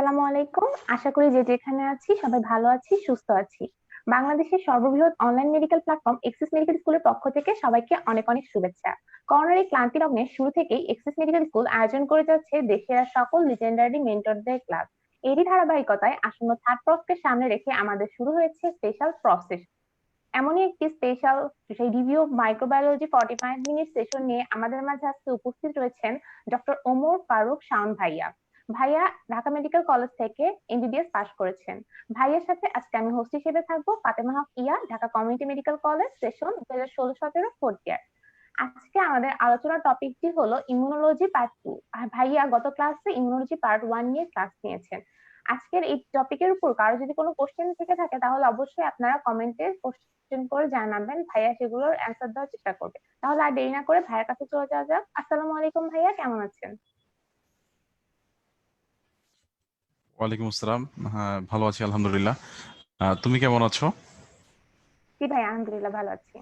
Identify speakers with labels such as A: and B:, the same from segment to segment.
A: আসসালামু আলাইকুম। আশা করি যে যেখানে আছি সবাই ভালো আছি, সুস্থ আছি। বাংলাদেশের সর্ববৃহৎ online medical platform axis medical স্কুলের পক্ষ থেকে সবাইকে অনেক অনেক শুভেচ্ছা। করোনার এই ক্লান্তি লগ্নে শুরু থেকেই এক্সিস মেডিকেল স্কুল আয়োজন করে যাচ্ছে দেশের সকল লিজেন্ডারি মেন্টরদের ক্লাস। এরই ধারাবাহিকতায় আসন্ন থার্ড প্রফকে সামনে রেখে আমাদের শুরু হয়েছে স্পেশাল প্রসেস। এমনই একটি স্পেশাল সেই রিভিউ মাইক্রোবায়োলজি 45 মিনিট সেশন নিয়ে আমাদের মাঝে আজকে উপস্থিত রয়েছেন ডক্টর ওমর ফারুক শাওন ভাইয়া। ভাইয়া ঢাকা মেডিকেল কলেজ থেকে এমবিবিএস পাশ করেছেন। ভাইয়ের সাথে আজকে আমি হোস্ট হিসেবে থাকবো, ফাতেমা হক ইয়া, Dhaka community medical college, session 2016-17 fourth year. আজকে আমাদের আলোচনার টপিকটি হলো ইমিউনোলজি পার্ট 2। ভাইয়া গত ক্লাসে ইমিউনোলজি পার্ট 1 নিয়ে ক্লাস নিয়েছেন। আজকের এই টপিকের উপর কারো যদি কোনো কোশ্চেন থেকে থাকে তাহলে অবশ্যই আপনারা কমেন্টে কোশ্চেন করে জানাবেন, ভাইয়া সেগুলোর অ্যান্সার দেওয়ার চেষ্টা করবে। তাহলে আর দেরি না করে ভাইয়ার কাছে চলে যাওয়া যাক। আসসালামু আলাইকুম ভাইয়া, কেমন আছেন?
B: ওয়ালাইকুম আসসালাম। হ্যাঁ, ভালো আছি আলহামদুলিল্লাহ। তুমি কেমন আছো?
A: জি ভাই, আলহামদুলিল্লাহ ভালো আছি।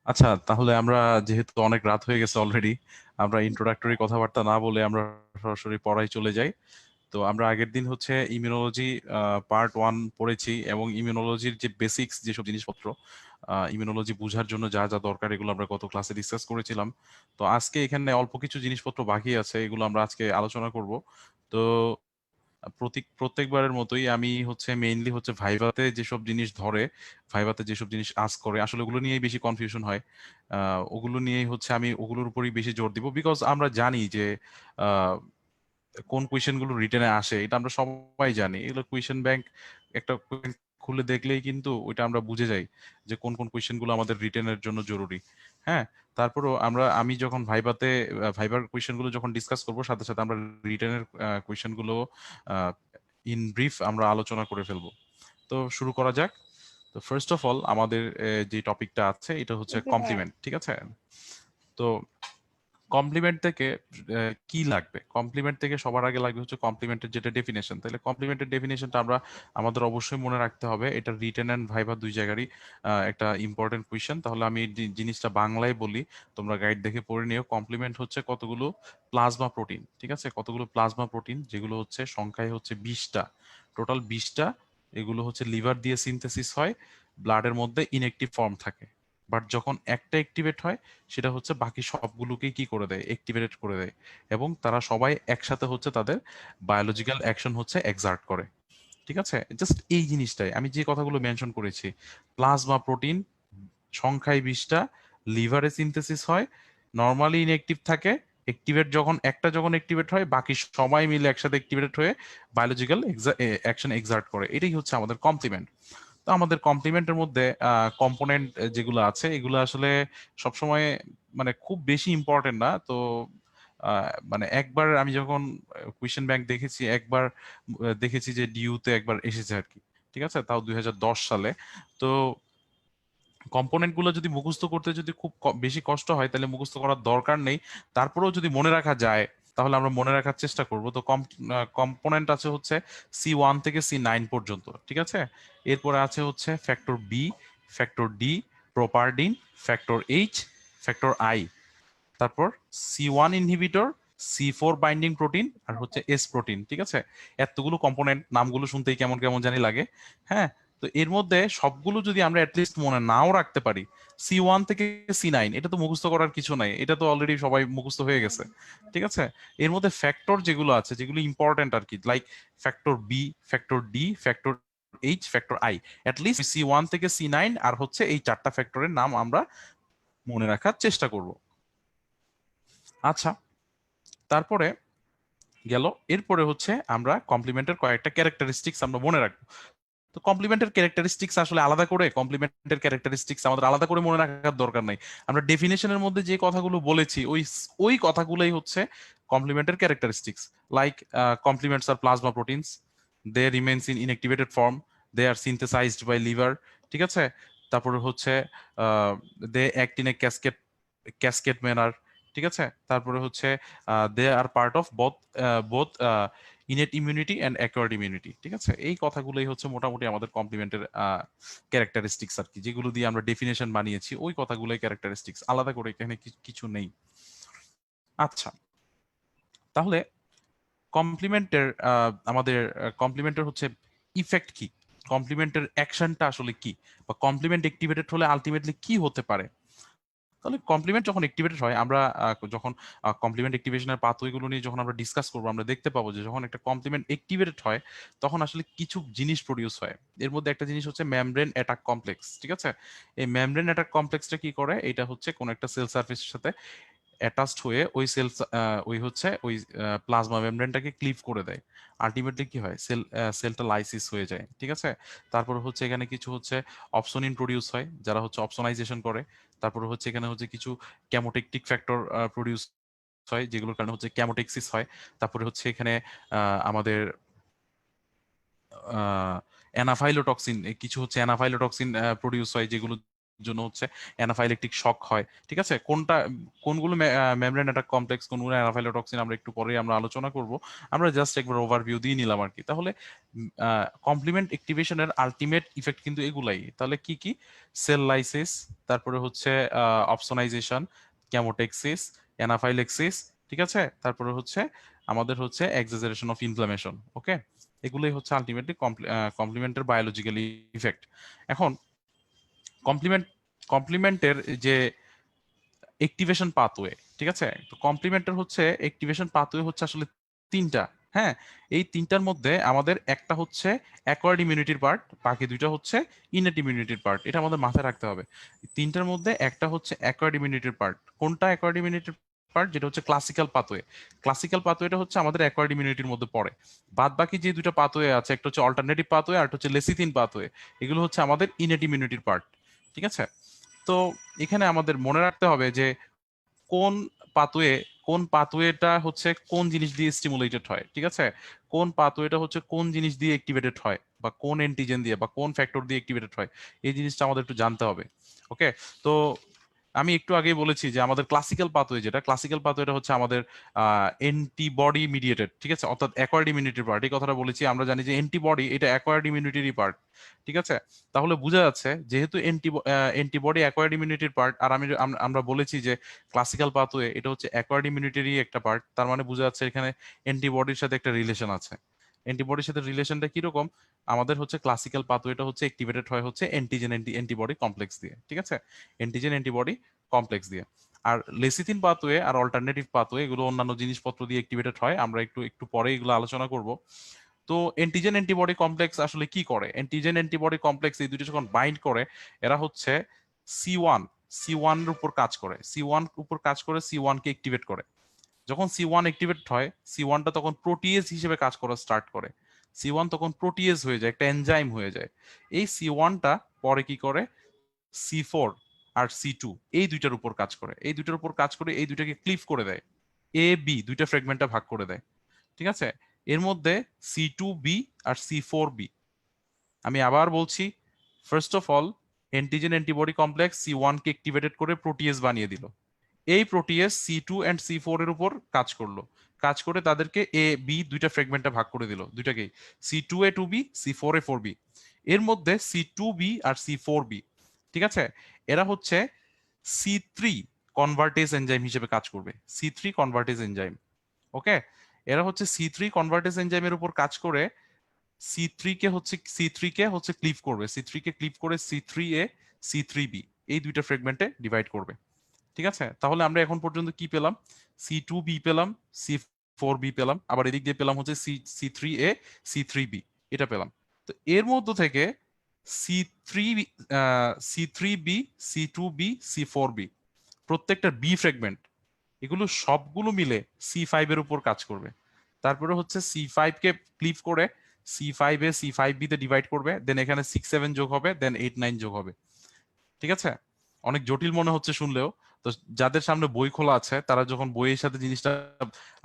B: আচ্ছা, তাহলে আমরা যেহেতু অনেক রাত হয়ে গেছে অলরেডি, আমরা ইন্ট্রোডাক্টরি কথাবার্তা না বলে আমরা সরাসরি পড়ায় চলে যাই। তো আমরা আগের দিন হচ্ছে ইমিউনোলজি পার্ট 1 পড়েছি এবং ইমিউনোলজির যে বেসিক্স যেসব জিনিসপত্র ইমিউনোলজি বোঝার জন্য যা যা দরকার এগুলো আমরা গত ক্লাসে ডিসকাস করেছিলাম। তো আজকে এখানে অল্প কিছু জিনিসপত্র বাকি আছে, এগুলো আমরা আজকে আলোচনা করব। তো প্রত্যেকবারের মতোই আমি হচ্ছে মেইনলি হচ্ছে ভাইভাতে যেসব জিনিস ধরে, ভাইভাতে যেসব জিনিস আস্ক করে আসলে ওগুলো নিয়েই বেশি কনফিউশন হয়। ওগুলো নিয়েই হচ্ছে আমি ওগুলোর উপরই বেশি জোর দিব, বিকজ আমরা জানি যে আহ, কোন কোয়েশ্চেন গুলো রিটেনে আসে এটা আমরা সবাই জানি। এগুলো কোয়েশ্চেন ব্যাংক একটা খুলে দেখলেই কিন্তু ওইটা আমরা বুঝে যাই যে কোন কোন কোয়েশ্চেন গুলো আমাদের রিটেনের জন্য জরুরি। হ্যাঁ, তারপরও আমি যখন ভাইবার কোয়েশ্চেন গুলো যখন ডিসকাস করবো, সাথে সাথে আমরা রিটেনের কোয়েশ্চেন গুলো ইন ব্রিফ আমরা আলোচনা করে ফেলবো। তো শুরু করা যাক। তো ফার্স্ট অফ অল আমাদের যে টপিকটা আছে এটা হচ্ছে
A: জি ভাইয়া।
B: কমপ্লিমেন্ট, ঠিক আছে? তো কমপ্লিমেন্ট থেকে কি লাগবে? কমপ্লিমেন্ট থেকে সবার আগে লাগবে হচ্ছে কমপ্লিমেন্টের যেটা ডেফিনেশন। তাহলে কমপ্লিমেন্টের ডেফিনেশনটা আমাদের অবশ্যই মনে রাখতে হবে। এটা রিটেন এন্ড ভাইভা দুই জায়গারই একটা ইম্পর্টেন্ট কোয়েশ্চেন। তাহলে আমি জিনিসটা বাংলায় বলি, তোমরা গাইড দেখে পড়ে নিও। কমপ্লিমেন্ট হচ্ছে কতগুলো প্লাজমা প্রোটিন, ঠিক আছে? কতগুলো প্লাজমা প্রোটিন যেগুলো হচ্ছে সংখ্যায় হচ্ছে 20টা, টোটাল 20টা। এগুলো হচ্ছে লিভার দিয়ে সিনথেসিস হয়, ব্লাডের মধ্যে ইনঅ্যাক্টিভ ফর্ম থাকে। বাট যখন একটা অ্যাক্টিভেট হয় সেটা হচ্ছে বাকি সবগুলোকেই কি করে দেয়, অ্যাক্টিভেট করে দেয়। এবং তারা সবাই একসাথে হচ্ছে তাদের বায়োলজিক্যাল অ্যাকশন হচ্ছে এক্সার্ট করে, ঠিক আছে? জাস্ট এই জিনিসটাই আমি যে কথাগুলো মেনশন করেছি, প্লাজমা প্রোটিন সংখ্যায় 20টা, লিভারে সিনথেসিস হয়, নর্মালি ইনঅ্যাক্টিভ থাকে, অ্যাক্টিভেট যখন অ্যাক্টিভেট হয় বাকি সবাই মিলে একসাথে অ্যাক্টিভেট হয়ে বায়োলজিক্যাল অ্যাকশন এক্সার্ট করে। এটাই হচ্ছে আমাদের কমপ্লিমেন্ট। তো আমাদের কমপ্লিমেন্টের মধ্যে কম্পোনেন্ট যেগুলো আছে এগুলো আসলে সবসময় মানে খুব বেশি ইম্পর্টেন্ট না। তো মানে একবার আমি যখন কুয়েশন ব্যাংক দেখেছি, একবার দেখেছি যে ডিইউতে একবার এসেছে আর কি, ঠিক আছে? তাও 2010 সালে। তো কম্পোনেন্ট গুলো যদি মুখস্থ করতে যদি খুব বেশি কষ্ট হয় তাহলে মুখস্থ করার দরকার নেই। তারপরেও যদি মনে রাখা যায় তাহলে আমরা মনে রাখার চেষ্টা করব। তো কম্পোনেন্ট আছে হচ্ছে C1 থেকে C9 পর্যন্ত, ঠিক আছে? এরপরে আছে হচ্ছে factor B, factor D, properdin, factor H, factor I, তারপর C1 inhibitor, C4 binding protein, আর হচ্ছে এস প্রোটিন, ঠিক আছে? এতগুলো কম্পোনেন্ট, নামগুলো শুনতেই কেমন কেমন জানি লাগে। হ্যাঁ, তো এর মধ্যে সবগুলো যদি আমরা অ্যাটলিস্ট মনে নাও রাখতে পারি, C1 থেকে C9 এটা তো মুখস্থ করার কিছু নাই, এটা তো অলরেডি সবাই মুখস্থ হয়ে গেছে, ঠিক আছে? এর মধ্যে ফ্যাক্টর যেগুলো আছে, যেগুলো ইম্পর্টেন্ট আর কি, like factor B, factor D, factor H, factor I, at least C1 থেকে C9 আর হচ্ছে এই চারটা ফ্যাক্টরের নাম আমরা মনে রাখার চেষ্টা করব। আচ্ছা, তারপরে গেল, এরপরে হচ্ছে আমরা কমপ্লিমেন্টের কয়েকটা ক্যারেক্টারিস্টিক্স আমরা মনে রাখবো। তো কমপ্লিমেন্টের ক্যারেক্টারিস্টিক্স আসলে আলাদা করে, কমপ্লিমেন্টের ক্যারেক্টারিস্টিক্স আমাদের আলাদা করে মনে রাখার দরকার নাই। আমরা ডেফিনেশনের মধ্যে যে কথাগুলো বলেছি ওই ওই কথাগুলোই হচ্ছে কমপ্লিমেন্টের characteristics. Like complements are plasma proteins, they remains in inactivated form, they are synthesized by liver, ঠিক আছে? তারপরে হচ্ছে they act in a cascade manner, ঠিক আছে? তারপরে হচ্ছে they are part of both both innate immunity and acquired immunity, ঠিক আছে? এই কথাগুলোই হচ্ছে মোটামুটি আমাদের কমপ্লিমেন্টের ক্যারেক্টারিস্টিক্স আর কি, যেগুলো দিয়ে আমরা ডেফিনেশন বানিয়েছি ওই কথাগুলোই ক্যারেক্টারিস্টিক্স, আলাদা করে এখানে কিছু নেই। আচ্ছা, তাহলে কমপ্লিমেন্টের আমাদের কমপ্লিমেন্টের হচ্ছে ইফেক্ট কি, কমপ্লিমেন্টের অ্যাকশনটা আসলে কি, বা কমপ্লিমেন্ট অ্যাক্টিভেটেড হলে আলটিমেটলি কি হতে পারে। তাহলে কমপ্লিমেন্ট যখন অ্যাক্টিভেটেড হয়, আমরা যখন কমপ্লিমেন্ট অ্যাক্টিভেশনের পাথওয়েগুলো নিয়ে যখন আমরা ডিসকাস করবো, আমরা দেখতে পাবো যে যখন একটা কমপ্লিমেন্ট অ্যাক্টিভেটেড হয় তখন আসলে কিছু জিনিস প্রডিউস হয়। এর মধ্যে একটা জিনিস হচ্ছে মেমব্রেন অ্যাটাক কমপ্লেক্স। ঠিক আছে, এই মেমব্রেন অ্যাটাক কমপ্লেক্সটা কি করে, এটা হচ্ছে কোন একটা সেল সার্ফেসের সাথে অ্যাটাচড হয়ে ওই সেল ওই হচ্ছে ওই প্লাজমা মেমব্রেনটাকে ক্লিভ করে দেয়। আলটিমেটলি কি হয়, সেলটা লাইসিস হয়ে যায়। ঠিক আছে, তারপর হচ্ছে এখানে কিছু হচ্ছে অপসোনিন প্রডিউস হয়, যারা হচ্ছে অপসোনাইজেশন করে। তারপরে হচ্ছে এখানে হচ্ছে কিছু ক্যামোটেকটিক ফ্যাক্টর প্রডিউস হয়, যেগুলোর কারণে হচ্ছে ক্যামোটেক্সিস হয়। তারপরে হচ্ছে এখানে আমাদের অ্যানাফাইলোটক্সিন, কিছু হচ্ছে অ্যানাফাইলোটক্সিন প্রডিউস হয়, যেগুলোর জন্য হচ্ছে অ্যানাফাইলেকটিক শক হয়। ঠিক আছে, কোনগুলো মেমব্রেন অ্যাটাক কমপ্লেক্স, কোনগুলো অ্যানাফাইলোটক্সিন আমরা একটু পরে আমরা আলোচনা করব। আমরা জাস্ট একবার ওভারভিউ দিয়ে নিলাম আর কি। তাহলে কমপ্লিমেন্ট অ্যাক্টিভেশনের আলটিমেট ইফেক্ট কিন্তু এগুলাই। তাহলে কি কি, সেল লাইসিস, তারপরে হচ্ছে অপসোনাইজেশন, ক্যামোটেক্সিস, অ্যানাফাইলেক্সিস। ঠিক আছে, তারপরে হচ্ছে আমাদের হচ্ছে এক্সাজারেশন অফ ইনফ্লামেশন। ওকে, এগুলোই হচ্ছে আলটিমেটলি কমপ্লিমেন্টের বায়োলজিক্যাল ইফেক্ট। এখন কমপ্লিমেন্ট কমপ্লিমেন্টের যে অ্যাক্টিভেশন পাথওয়ে, ঠিক আছে, তো কমপ্লিমেন্টের হচ্ছে অ্যাক্টিভেশন পাথওয়ে হচ্ছে আসলে তিনটা। হ্যাঁ, এই তিনটার মধ্যে আমাদের একটা হচ্ছে অ্যাকোয়ার্ড ইমিউনিটির পার্ট, বাকি দুইটা হচ্ছে ইনেট ইমিউনিটির পার্ট। এটা আমাদের মাথায় রাখতে হবে। তিনটার মধ্যে একটা হচ্ছে অ্যাকোয়ার্ড ইমিউনিটির পার্ট। কোনটা অ্যাকোয়ার্ড ইমিউনিটির পার্ট, যেটা হচ্ছে ক্লাসিক্যাল পাথওয়ে। ক্লাসিক্যাল পাথওয়েটা হচ্ছে আমাদের অ্যাকোয়ার্ড ইমিউনিটির মধ্যে পড়ে। বাদ বাকি যে দুটো পাথওয়ে আছে, একটা হচ্ছে অল্টারনেটিভ পাথওয়ে আর একটা হচ্ছে লেসিথিন পাথওয়ে, এগুলো হচ্ছে আমাদের ইনেট ইমিউনিটির পার্ট। ঠিক আছে, তো এখানে আমাদের মনে রাখতে হবে যে কোন পাথওয়ে, কোন পাথওয়েটা হচ্ছে কোন জিনিস দিয়ে স্টিমুলেটেড হয়। ঠিক আছে, কোন পাথওয়েটা হচ্ছে কোন জিনিস দিয়ে অ্যাক্টিভেটেড হয়, বা কোন অ্যান্টিজেন দিয়ে বা কোন ফ্যাক্টর দিয়ে অ্যাক্টিভেটেড হয়, এই জিনিসটা আমাদের একটু জানতে হবে। ওকে, তো আমি একটু আগেই বলেছি যে আমাদের ক্লাসিক্যাল পাথওয়ে, যেটা ক্লাসিক্যাল পাথওয়েটা হচ্ছে আমাদের অ্যান্টিবডি মিডিয়েটেড। ঠিক আছে, অর্থাৎ অ্যাকোয়ার্ড ইমিউনিটির পার্ট। এই কথাটা বলেছি, আমরা জানি যে অ্যান্টিবডি এটা অ্যাকোয়ার্ড ইমিউনিটিরই পার্ট। ঠিক আছে, তাহলে বোঝা যাচ্ছে যেহেতু অ্যান্টিবডি অ্যাকোয়ার্ড ইমিউনিটির পার্ট, আর আমরা বলেছি যে ক্লাসিক্যাল পাথওয়ে এটা হচ্ছে অ্যাকোয়ার্ড ইমিউনিটিরই একটা পার্ট, তার মানে বোঝা যাচ্ছে এখানে অ্যান্টিবডির সাথে একটা রিলেশন আছে। অ্যান্টিবডির সাথে রিলেশনটা কিরকম, আমাদের হচ্ছে ক্লাসিক্যাল পাথওয়েটা হচ্ছে অ্যাক্টিভেটেড হয় হচ্ছে অ্যান্টিজেন অ্যান্টিবডি কমপ্লেক্স দিয়ে। ঠিক আছে, অ্যান্টিজেন অ্যান্টিবডি কমপ্লেক্স দিয়ে। আর লেসিথিন পাথওয়ে আর অল্টারনেটিভ পাথওয়ে এগুলো অন্যান্য জিনিসপত্র দিয়ে অ্যাক্টিভেটেড হয়, আমরা একটু একটু পরে এগুলো আলোচনা করব। তো অ্যান্টিজেন অ্যান্টিবডি কমপ্লেক্স আসলে কি করে, অ্যান্টিজেন অ্যান্টিবডি কমপ্লেক্স এই দুটো যখন বাইন্ড করে, এরা হচ্ছে সি ওয়ান এর উপর কাজ করে, সি ওয়ান কে অ্যাক্টিভেট করে। যখন সি ওয়ান অ্যাক্টিভেট হয়, সি ওয়ানটা তখন প্রোটিয়েজ হিসেবে কাজ করা স্টার্ট করে। সি ওয়ান তখন প্রোটিয়েজ হয়ে যায়, একটা এনজাইম হয়ে যায়। এই সি ওয়ানটা পরে কি করে, সি4 আর সি2 এই দুইটার উপর কাজ করে, এই দুইটার উপর কাজ করে এই দুইটাকে ক্লিভ করে দেয়, এ বি দুইটা ফ্রেগমেন্টটা ভাগ করে দেয়। ঠিক আছে, এর মধ্যে সি2বি আর সি4বি। আমি আবার বলছি, first of all antigen antibody complex C one কে অ্যাক্টিভেটেড করে প্রোটিয়েজ বানিয়ে দিল। এই প্রোটিয়েজ সি2 এন্ড সি4 এর উপর কাজ করলো, কাজ করে তাদেরকে এ বি দুইটা ফ্রেগমেন্টে ভাগ করে দিল, দুইটাকেই সি2A2B, সি4A4B। এর মধ্যে সি2বি আর সি4বি, ঠিক আছে, এরা হচ্ছে সি3 কনভার্টেজ এনজাইম হিসেবে কাজ করবে, সি3 কনভার্টেজ এনজাইম। ওকে, এরা হচ্ছে সি3 কনভার্টেজ এনজাইমের উপর কাজ করে সি3 কে হচ্ছে ক্লিভ করবে, সি3 কে ক্লিভ করে সি3A, সি3বি এই দুইটা ফ্রেগমেন্টে ডিভাইড করবে। ঠিক আছে, তাহলে আমরা এখন পর্যন্ত কি পেলাম, সি2বি পেলাম, সি4বি পেলাম, আবার এদিক দিয়ে পেলাম হচ্ছে সি3A, সি3বি, এটা পেলাম। তো এর মধ্য থেকে সি3, সি3বি, সি2বি, সি4বি প্রত্যেকটা বি ফ্রেগমেন্ট, এগুলো সবগুলো মিলে সি5 এর উপর কাজ করবে। তারপরে হচ্ছে সি5 কে ক্লিভ করে সি5A, সি5বি তে ডিভাইড করবে, দেন এখানে 6, 7 যোগ হবে, দেন 8, 9 যোগ হবে। ঠিক আছে, অনেক জটিল মনে হচ্ছে শুনলেও। তো যাদের সামনে বই খোলা আছে তারা যখন বইয়ের সাথে জিনিসটা,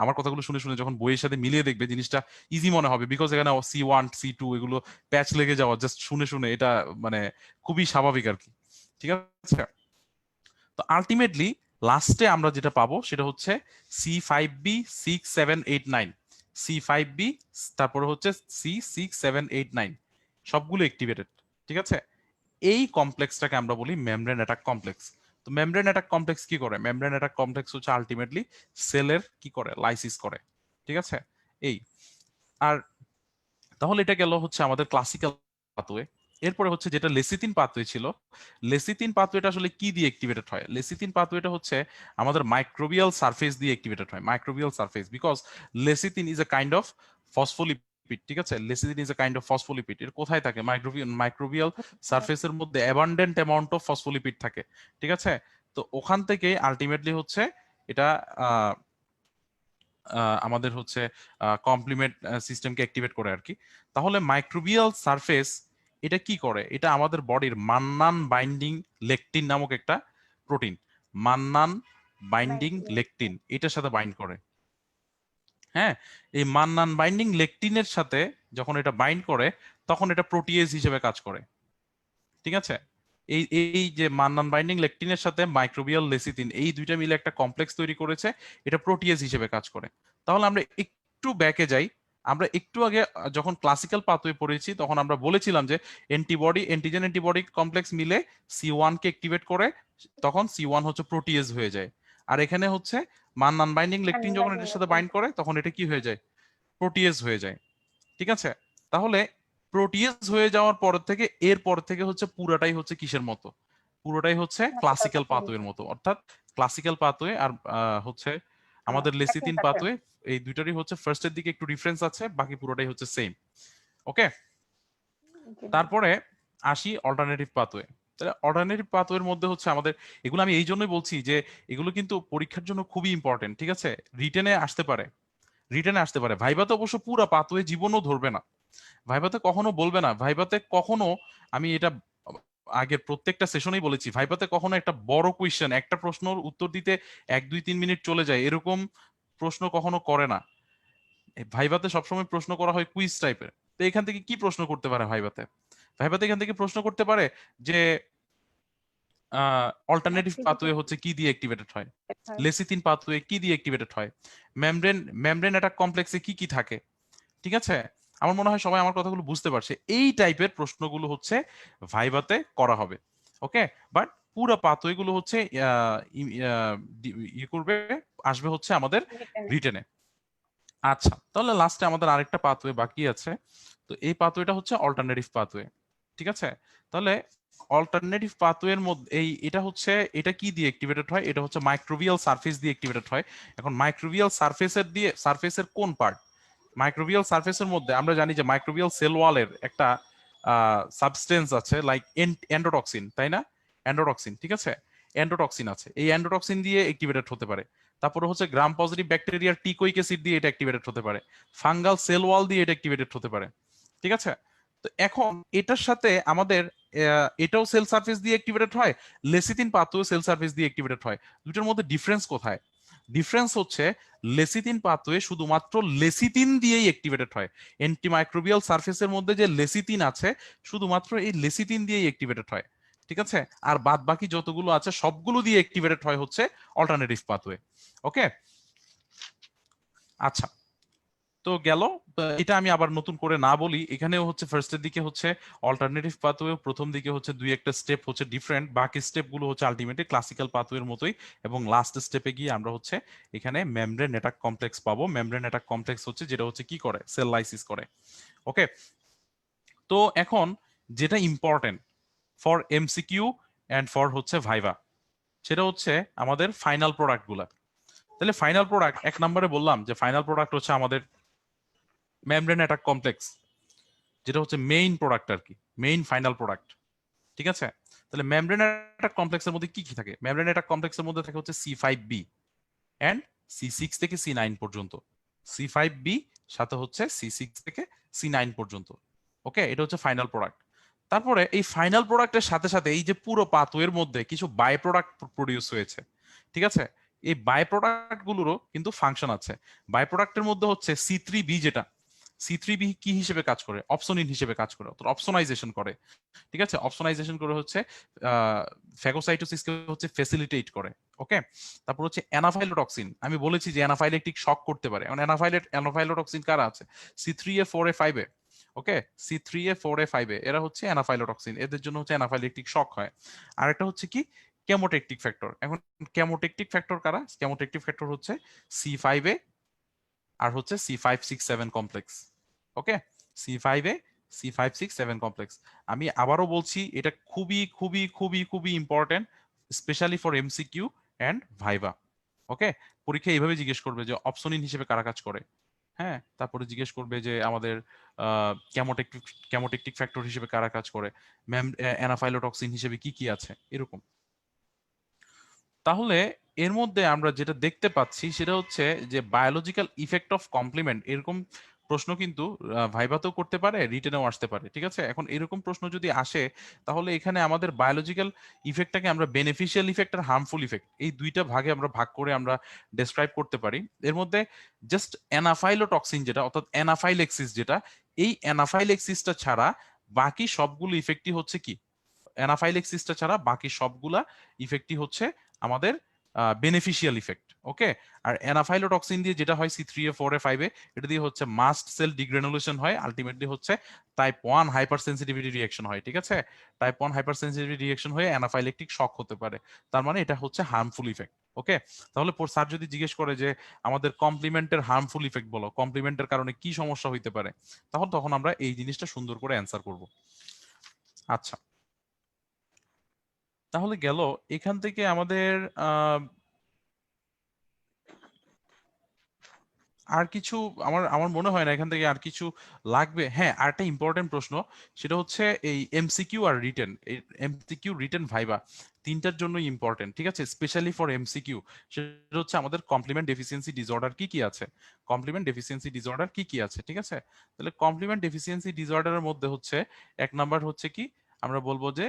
B: আমার কথাগুলো শুনে শুনে যখন বইয়ের সাথে মিলিয়ে দেখবে, জিনিসটা ইজি মনে হবে, বিকজ এখানে সি1, সি2 এগুলো প্যাচ লেগে যাওয়া জাস্ট শুনে শুনে এটা মানে খুবই স্বাভাবিক আর কি। ঠিক আছে, তো আলটিমেটলি লাস্টে আমরা যেটা পাবো সেটা হচ্ছে সি5বি, 6, 7, 8, 9, সি5বি, তারপরে হচ্ছে সি6, 7, 8, 9 সবগুলো অ্যাক্টিভেটেড। ঠিক আছে, এই কমপ্লেক্সটাকে আমরা বলি মেমব্রেন অ্যাটাক কমপ্লেক্স। তো মেমব্রেন অ্যাটাক কমপ্লেক্স কি করে, মেমব্রেন অ্যাটাক কমপ্লেক্স হচ্ছে আলটিমেটলি সেলের কি করে, লাইসিস করে। ঠিক আছে? এই আর তাহলে এটা গেল হচ্ছে আমাদের ক্লাসিক্যাল পাথওয়ে। এরপরে হচ্ছে যেটা লেসিথিন পাথওয়ে ছিল, লেসিথিন পাথওয়েটা আসলে কি দিয়ে অ্যাক্টিভেটেড হয়? লেসিথিন পাথওয়েটা হচ্ছে আমাদের মাইক্রোবিয়াল সারফেস দিয়ে অ্যাক্টিভেটেড হয়, microbial surface, because lecithin is a kind of phospholipid. ঠিক আছে, lecithin is a kind of phospholipid. এর কোথায় থাকে? মাইক্রোবিয়াল সারফেসের মধ্যে অ্যাবান্ডেন্ট অ্যামাউন্ট অফ ফসফোলিপিড থাকে। ঠিক আছে, তো ওখান থেকে আলটিমেটলি হচ্ছে এটা আমাদের হচ্ছে কমপ্লিমেন্ট সিস্টেমকে অ্যাক্টিভেট করে আর কি। তাহলে মাইক্রোবিয়াল সারফেস এটা কি করে? এটা আমাদের বডির মান্নান বাইন্ডিং লেকটিন নামক একটা প্রোটিন, মান্নান বাইন্ডিং লেকটিন, এটার সাথে বাইন্ড করে। হ্যাঁ, এই মান্নান বাইন্ডিং লেকটিনের সাথে যখন এটা বাইন্ড করে তখন এটা প্রোটিয়েজ হিসেবে কাজ করে। ঠিক আছে, এই এই যে মান্নান বাইন্ডিং লেকটিনের সাথে মাইক্রোবিয়াল লেসিথিন এই দুইটা মিলে একটা কমপ্লেক্স তৈরি করেছে, এটা প্রোটিয়েজ হিসেবে কাজ করে। তাহলে আমরা একটু ব্যাকে যাই। আমরা একটু আগে যখন ক্লাসিক্যাল পাথওয়ে পড়েছি তখন আমরা বলেছিলাম যে অ্যান্টিজেন অ্যান্টিবডি কমপ্লেক্স মিলে C1 কে অ্যাক্টিভেট করে, তখন C1 হচ্ছে প্রোটিয়েজ হয়ে যায়। আর এখানে হচ্ছে মান্নান বাইন্ডিং লেকটিন যখন এটার সাথে বাইন্ড করে তখন এটা কি হয়ে যায়? প্রোটিয়েজ হয়ে যায়। ঠিক আছে, তাহলে প্রোটিয়েজ হয়ে যাওয়ার পর থেকে এরপর থেকে হচ্ছে পুরাটাই হচ্ছে কিসের মতো? পুরোটাই হচ্ছে ক্লাসিক্যাল পাথওয়ের মতো, অর্থাৎ ক্লাসিক্যাল পাথওয়ে আর হচ্ছে আমাদের লেসিথিন পাথওয়ে, এই দুইটারই হচ্ছে ফার্স্টের দিকে একটু ডিফারেন্স আছে, বাকি পুরোটাই হচ্ছে সেম। ওকে, তারপরে আসি অল্টারনেটিভ পাথওয়ে। তাহলে অল্টারনেটিভ পাথওয়ের মধ্যে হচ্ছে আমাদের, এগুলো আমি এই জন্যই বলছি যে এগুলো কিন্তু পরীক্ষার জন্য খুবই ইম্পর্টেন্ট। ঠিক আছে, রিটেনে আসতে পারে, রিটেনে আসতে পারে। ভাইভাতে অবশ্য পুরো পাথওয়ে জীবনও ধরবে না, ভাইভাতে কখনো বলবে না, ভাইভাতে কখনো, আমি এটা আগের প্রত্যেকটা সেশনেই বলেছি, ভাইভাতে কখনো একটা বড় কোয়েশ্চেন, একটা প্রশ্নের উত্তর দিতে 1 2 3 মিনিট চলে যায় এরকম প্রশ্ন কখনো করে না। ভাইভাতে সবসময় প্রশ্ন করা হয় কুইজ টাইপের। তো এখান থেকে কি প্রশ্ন করতে পারে ভাইভাতে? ভাইভাতে এখান থেকে প্রশ্ন করতে পারে যে অল্টারনেটিভ পাথওয়ে হচ্ছে কি দিয়ে অ্যাক্টিভেটেড হয়, লেসিথিন পাথওয়ে কি দিয়ে অ্যাক্টিভেটেড হয়, মেমব্রেন অ্যাটাক কমপ্লেক্সে কি কি থাকে। ঠিক আছে, আমার মনে হয় সবাই আমার কথাগুলো বুঝতে পারছে। এই টাইপের প্রশ্নগুলো হচ্ছে ভাইভাতে করা হবে। ওকে, বাট পুরো পাথওয়ে গুলো হচ্ছে ইয়ে করবে, আসবে হচ্ছে আমাদের রিটেনে। আচ্ছা, তাহলে লাস্টে আমাদের আরেকটা পাথওয়ে বাকি আছে। তো এই পাথওয়েটা হচ্ছে অল্টারনেটিভ পাথওয়ে। ঠিক আছে, তাহলে অল্টারনেটিভ পাথওয়ের মধ্যে এটা হচ্ছে, এটা কি দিয়ে অ্যাক্টিভেটেড হয়? এটা হচ্ছে মাইক্রোবিয়াল সারফেস দিয়ে অ্যাক্টিভেটেড হয়। এখন মাইক্রোবিয়াল সারফেসের কোন পার্ট? মাইক্রোবিয়াল সারফেসের মধ্যে আমরা জানি যে মাইক্রোবিয়াল সেল ওয়ালের একটা সাবস্টেন্স আছে লাইক এন্ডোটক্সিন, তাই না? এন্ডোটক্সিন, ঠিক আছে, এন্ডোটক্সিন আছে, এই এন্ডোটক্সিন দিয়ে অ্যাক্টিভেটেড হতে পারে। তারপরে হচ্ছে গ্রাম পজিটিভ ব্যাকটেরিয়ার টিকোইক অ্যাসিড দিয়ে এটা অ্যাক্টিভেটেড হতে পারে, ফাঙ্গাল সেল ওয়াল দিয়ে এটা অ্যাক্টিভেটেড হতে পারে। ঠিক আছে, তো এখন এটার সাথে আমাদের এটাও সেল সারফেস দিয়ে অ্যাক্টিভেটেড হয়, লেসিথিন পাথওয়ে সেল সারফেস দিয়ে অ্যাক্টিভেটেড হয়। দুটোর মধ্যে ডিফারেন্স কোথায়? ডিফারেন্স হচ্ছে লেসিথিন পাথওয়ে শুধুমাত্র লেসিথিন দিয়েই অ্যাক্টিভেটেড হয়। অ্যান্টিমাইক্রোবিয়াল সারফেসের মধ্যে যে লেসিথিন আছে শুধুমাত্র এই লেসিথিন দিয়েই অ্যাক্টিভেটেড হয়। ঠিক আছে, আর বাদ বাকি যতগুলো আছে সবগুলো দিয়ে অ্যাক্টিভেটেড হয় হচ্ছে অল্টারনেটিভ পাথওয়ে। ওকে, আচ্ছা, তো গেল। এটা আমি আবার নতুন করে না বলি, এখানেও হচ্ছে ফার্স্টের দিকে হচ্ছে অল্টারনেটিভ পাথওয়ে, প্রথম দিকে হচ্ছে দুই একটা স্টেপ হচ্ছে ডিফারেন্ট, বাকি স্টেপ গুলো হচ্ছে আলটিমেটলি ক্লাসিক্যাল পাথওয়ের মতোই। এবং লাস্ট স্টেপে গিয়ে আমরা হচ্ছে এখানে মেমব্রেন অ্যাটাক কমপ্লেক্স পাবো। মেমব্রেন অ্যাটাক কমপ্লেক্স হচ্ছে যেটা হচ্ছে কি করে? সেল লাইসিস করে। ওকে, তো এখন যেটা important for MCQ and for হচ্ছে ভাইভা, সেটা হচ্ছে আমাদের ফাইনাল প্রোডাক্ট গুলা। তাহলে ফাইনাল প্রোডাক্ট, এক নম্বরে বললাম যে ফাইনাল প্রোডাক্ট হচ্ছে আমাদের মেমব্রেন অ্যাটাক কমপ্লেক্স, যেটা হচ্ছে মেইন প্রোডাক্ট আর কি, মেইন ফাইনাল প্রোডাক্ট। ঠিক আছে, তাহলে মেমব্রেন অ্যাটাক কমপ্লেক্সের মধ্যে কি কি থাকে? মেমব্রেন অ্যাটাক কমপ্লেক্সের মধ্যে থাকে হচ্ছে C5b এন্ড C6 থেকে C9 পর্যন্ত। C5b সাথে হচ্ছে C6 থেকে C9 পর্যন্ত। ওকে, এটা হচ্ছে ফাইনাল প্রোডাক্ট। তারপরে এই ফাইনাল প্রোডাক্টের সাথে সাথে এই যে পুরো পাথওয়ের মধ্যে কিছু বাই প্রোডাক্ট প্রডিউস হয়েছে। ঠিক আছে, এই বাই প্রোডাক্ট গুলোরও কিন্তু ফাংশন আছে। বাই প্রোডাক্টের মধ্যে হচ্ছে C3b, যেটা C3b কি হিসেবে কাজ করে? অপসোনিন হিসেবে কাজ করে, অর্থাৎ অপসোনাইজেশন করে। ঠিক আছে, অপসোনাইজেশন করে হচ্ছে ফ্যাগোসাইটোসিসকে হচ্ছে ফেসিলিটেট করে। ওকে, তারপর হচ্ছে অ্যানাফাইলোটক্সিন, আমি বলেছি যে অ্যানাফাইলেকটিক শক করতে পারে। এখন অ্যানাফাইলোটক্সিন কারা আছে? C3A4A5A। ওকে, C3A4A5A এরা হচ্ছে অ্যানাফাইলোটক্সিন, এদের জন্য হচ্ছে অ্যানাফাইলেকটিক শক হয়। আর একটা হচ্ছে কি? কেমোটেকটিক ফ্যাক্টর। এখন কেমোটেকটিক ফ্যাক্টর কারা? কেমোটেকটিক ফ্যাক্টর হচ্ছে C5A আর হচ্ছে C567 কমপ্লেক্স। ওকে, C5A C567 কমপ্লেক্স। আমি আবারও বলছি, এটা খুবই খুবই খুবই খুবই important, specially for MCQ and viva. Okay, পরীক্ষা এইভাবে জিজ্ঞেস করবে যে অপশনিন হিসেবে কারা কাজ করে। হ্যাঁ, তারপরে জিজ্ঞেস করবে যে আমাদের ক্যামোটেকটিক ক্যামোটেকটিক ফ্যাক্টর হিসেবে কারা কাজ করে, ম্যাম অ্যানাফাইলোটক্সিন হিসেবে কি কি আছে, এরকম। তাহলে এর মধ্যে আমরা যেটা দেখতে পাচ্ছি সেটা হচ্ছে যে বায়োলজিক্যাল ইফেক্ট অফ কমপ্লিমেন্ট, এরকম প্রশ্ন কিন্তু ভাইভাতেও করতে পারে, রিটেনেও আসতে পারে। ঠিক আছে, এখন এরকম প্রশ্ন যদি আসে, তাহলে এখানে আমাদের বায়োলজিক্যাল ইফেক্টটাকে আমরা বেনিফিশিয়াল ইফেক্ট আর হার্মফুল ইফেক্ট, এই দুইটা ভাগে আমরা ভাগ করে আমরা ডেসক্রাইব করতে পারি। এর মধ্যে জাস্ট অ্যানাফাইলোটক্সিন যেটা, অর্থাৎ অ্যানাফাইলেক্সিস যেটা, এই অ্যানাফাইলেক্সিসটা ছাড়া বাকি সবগুলো ইফেক্টই হচ্ছে কি, অ্যানাফাইলেক্সিসটা ছাড়া বাকি সবগুলা ইফেক্টই হচ্ছে আমাদের বেনিফিশিয়াল ইফেক্ট। ওকে, আর অ্যানাফাইলোটক্সিন দিয়ে যেটা হয় C3A4A5A, এটা দিয়ে হচ্ছে মাস্ট সেল ডিগ্রানুলেশন হয়, আলটিমেটলি হচ্ছে টাইপ 1 হাইপার সেন্সিটিভিটি রিঅ্যাকশন হয়। ঠিক আছে, টাইপ 1 হাইপার সেন্সিটিভিটি রিঅ্যাকশন হয়ে অ্যানাফাইলেকটিক শক হতে পারে। তার মানে এটা হচ্ছে হার্মফুল ইফেক্ট। ওকে, তাহলে স্যার যদি জিজ্ঞেস করে যে আমাদের কমপ্লিমেন্টের হার্মফুল ইফেক্ট বলো, কমপ্লিমেন্টের কারণে কি সমস্যা হইতে পারে, তখন আমরা এই জিনিসটা সুন্দর করে অ্যান্সার করব। আচ্ছা, তাহলে গেল এখান থেকে আমাদের আর কিছু, আমার আমার মনে হয় না এখান থেকে আর কিছু লাগবে। হ্যাঁ, আর একটা ইম্পর্টেন্ট প্রশ্ন, সেটা হচ্ছে এই MCQ are written, MCQ written viva তিনটার জন্য ইম্পর্টেন্ট। ঠিক আছে, স্পেশালি ফর এমসিকিউ, সেটা হচ্ছে আমাদের কমপ্লিমেন্ট ডেফিসিয়েন্সি ডিসঅর্ডার কি কি আছে, কমপ্লিমেন্ট ডেফিসিয়েন্সি ডিসঅর্ডার কি কি আছে। ঠিক আছে, তাহলে কমপ্লিমেন্ট ডেফিসিয়েন্সি ডিসঅর্ডারের মধ্যে হচ্ছে এক নাম্বার হচ্ছে কি, আমরা বলবো যে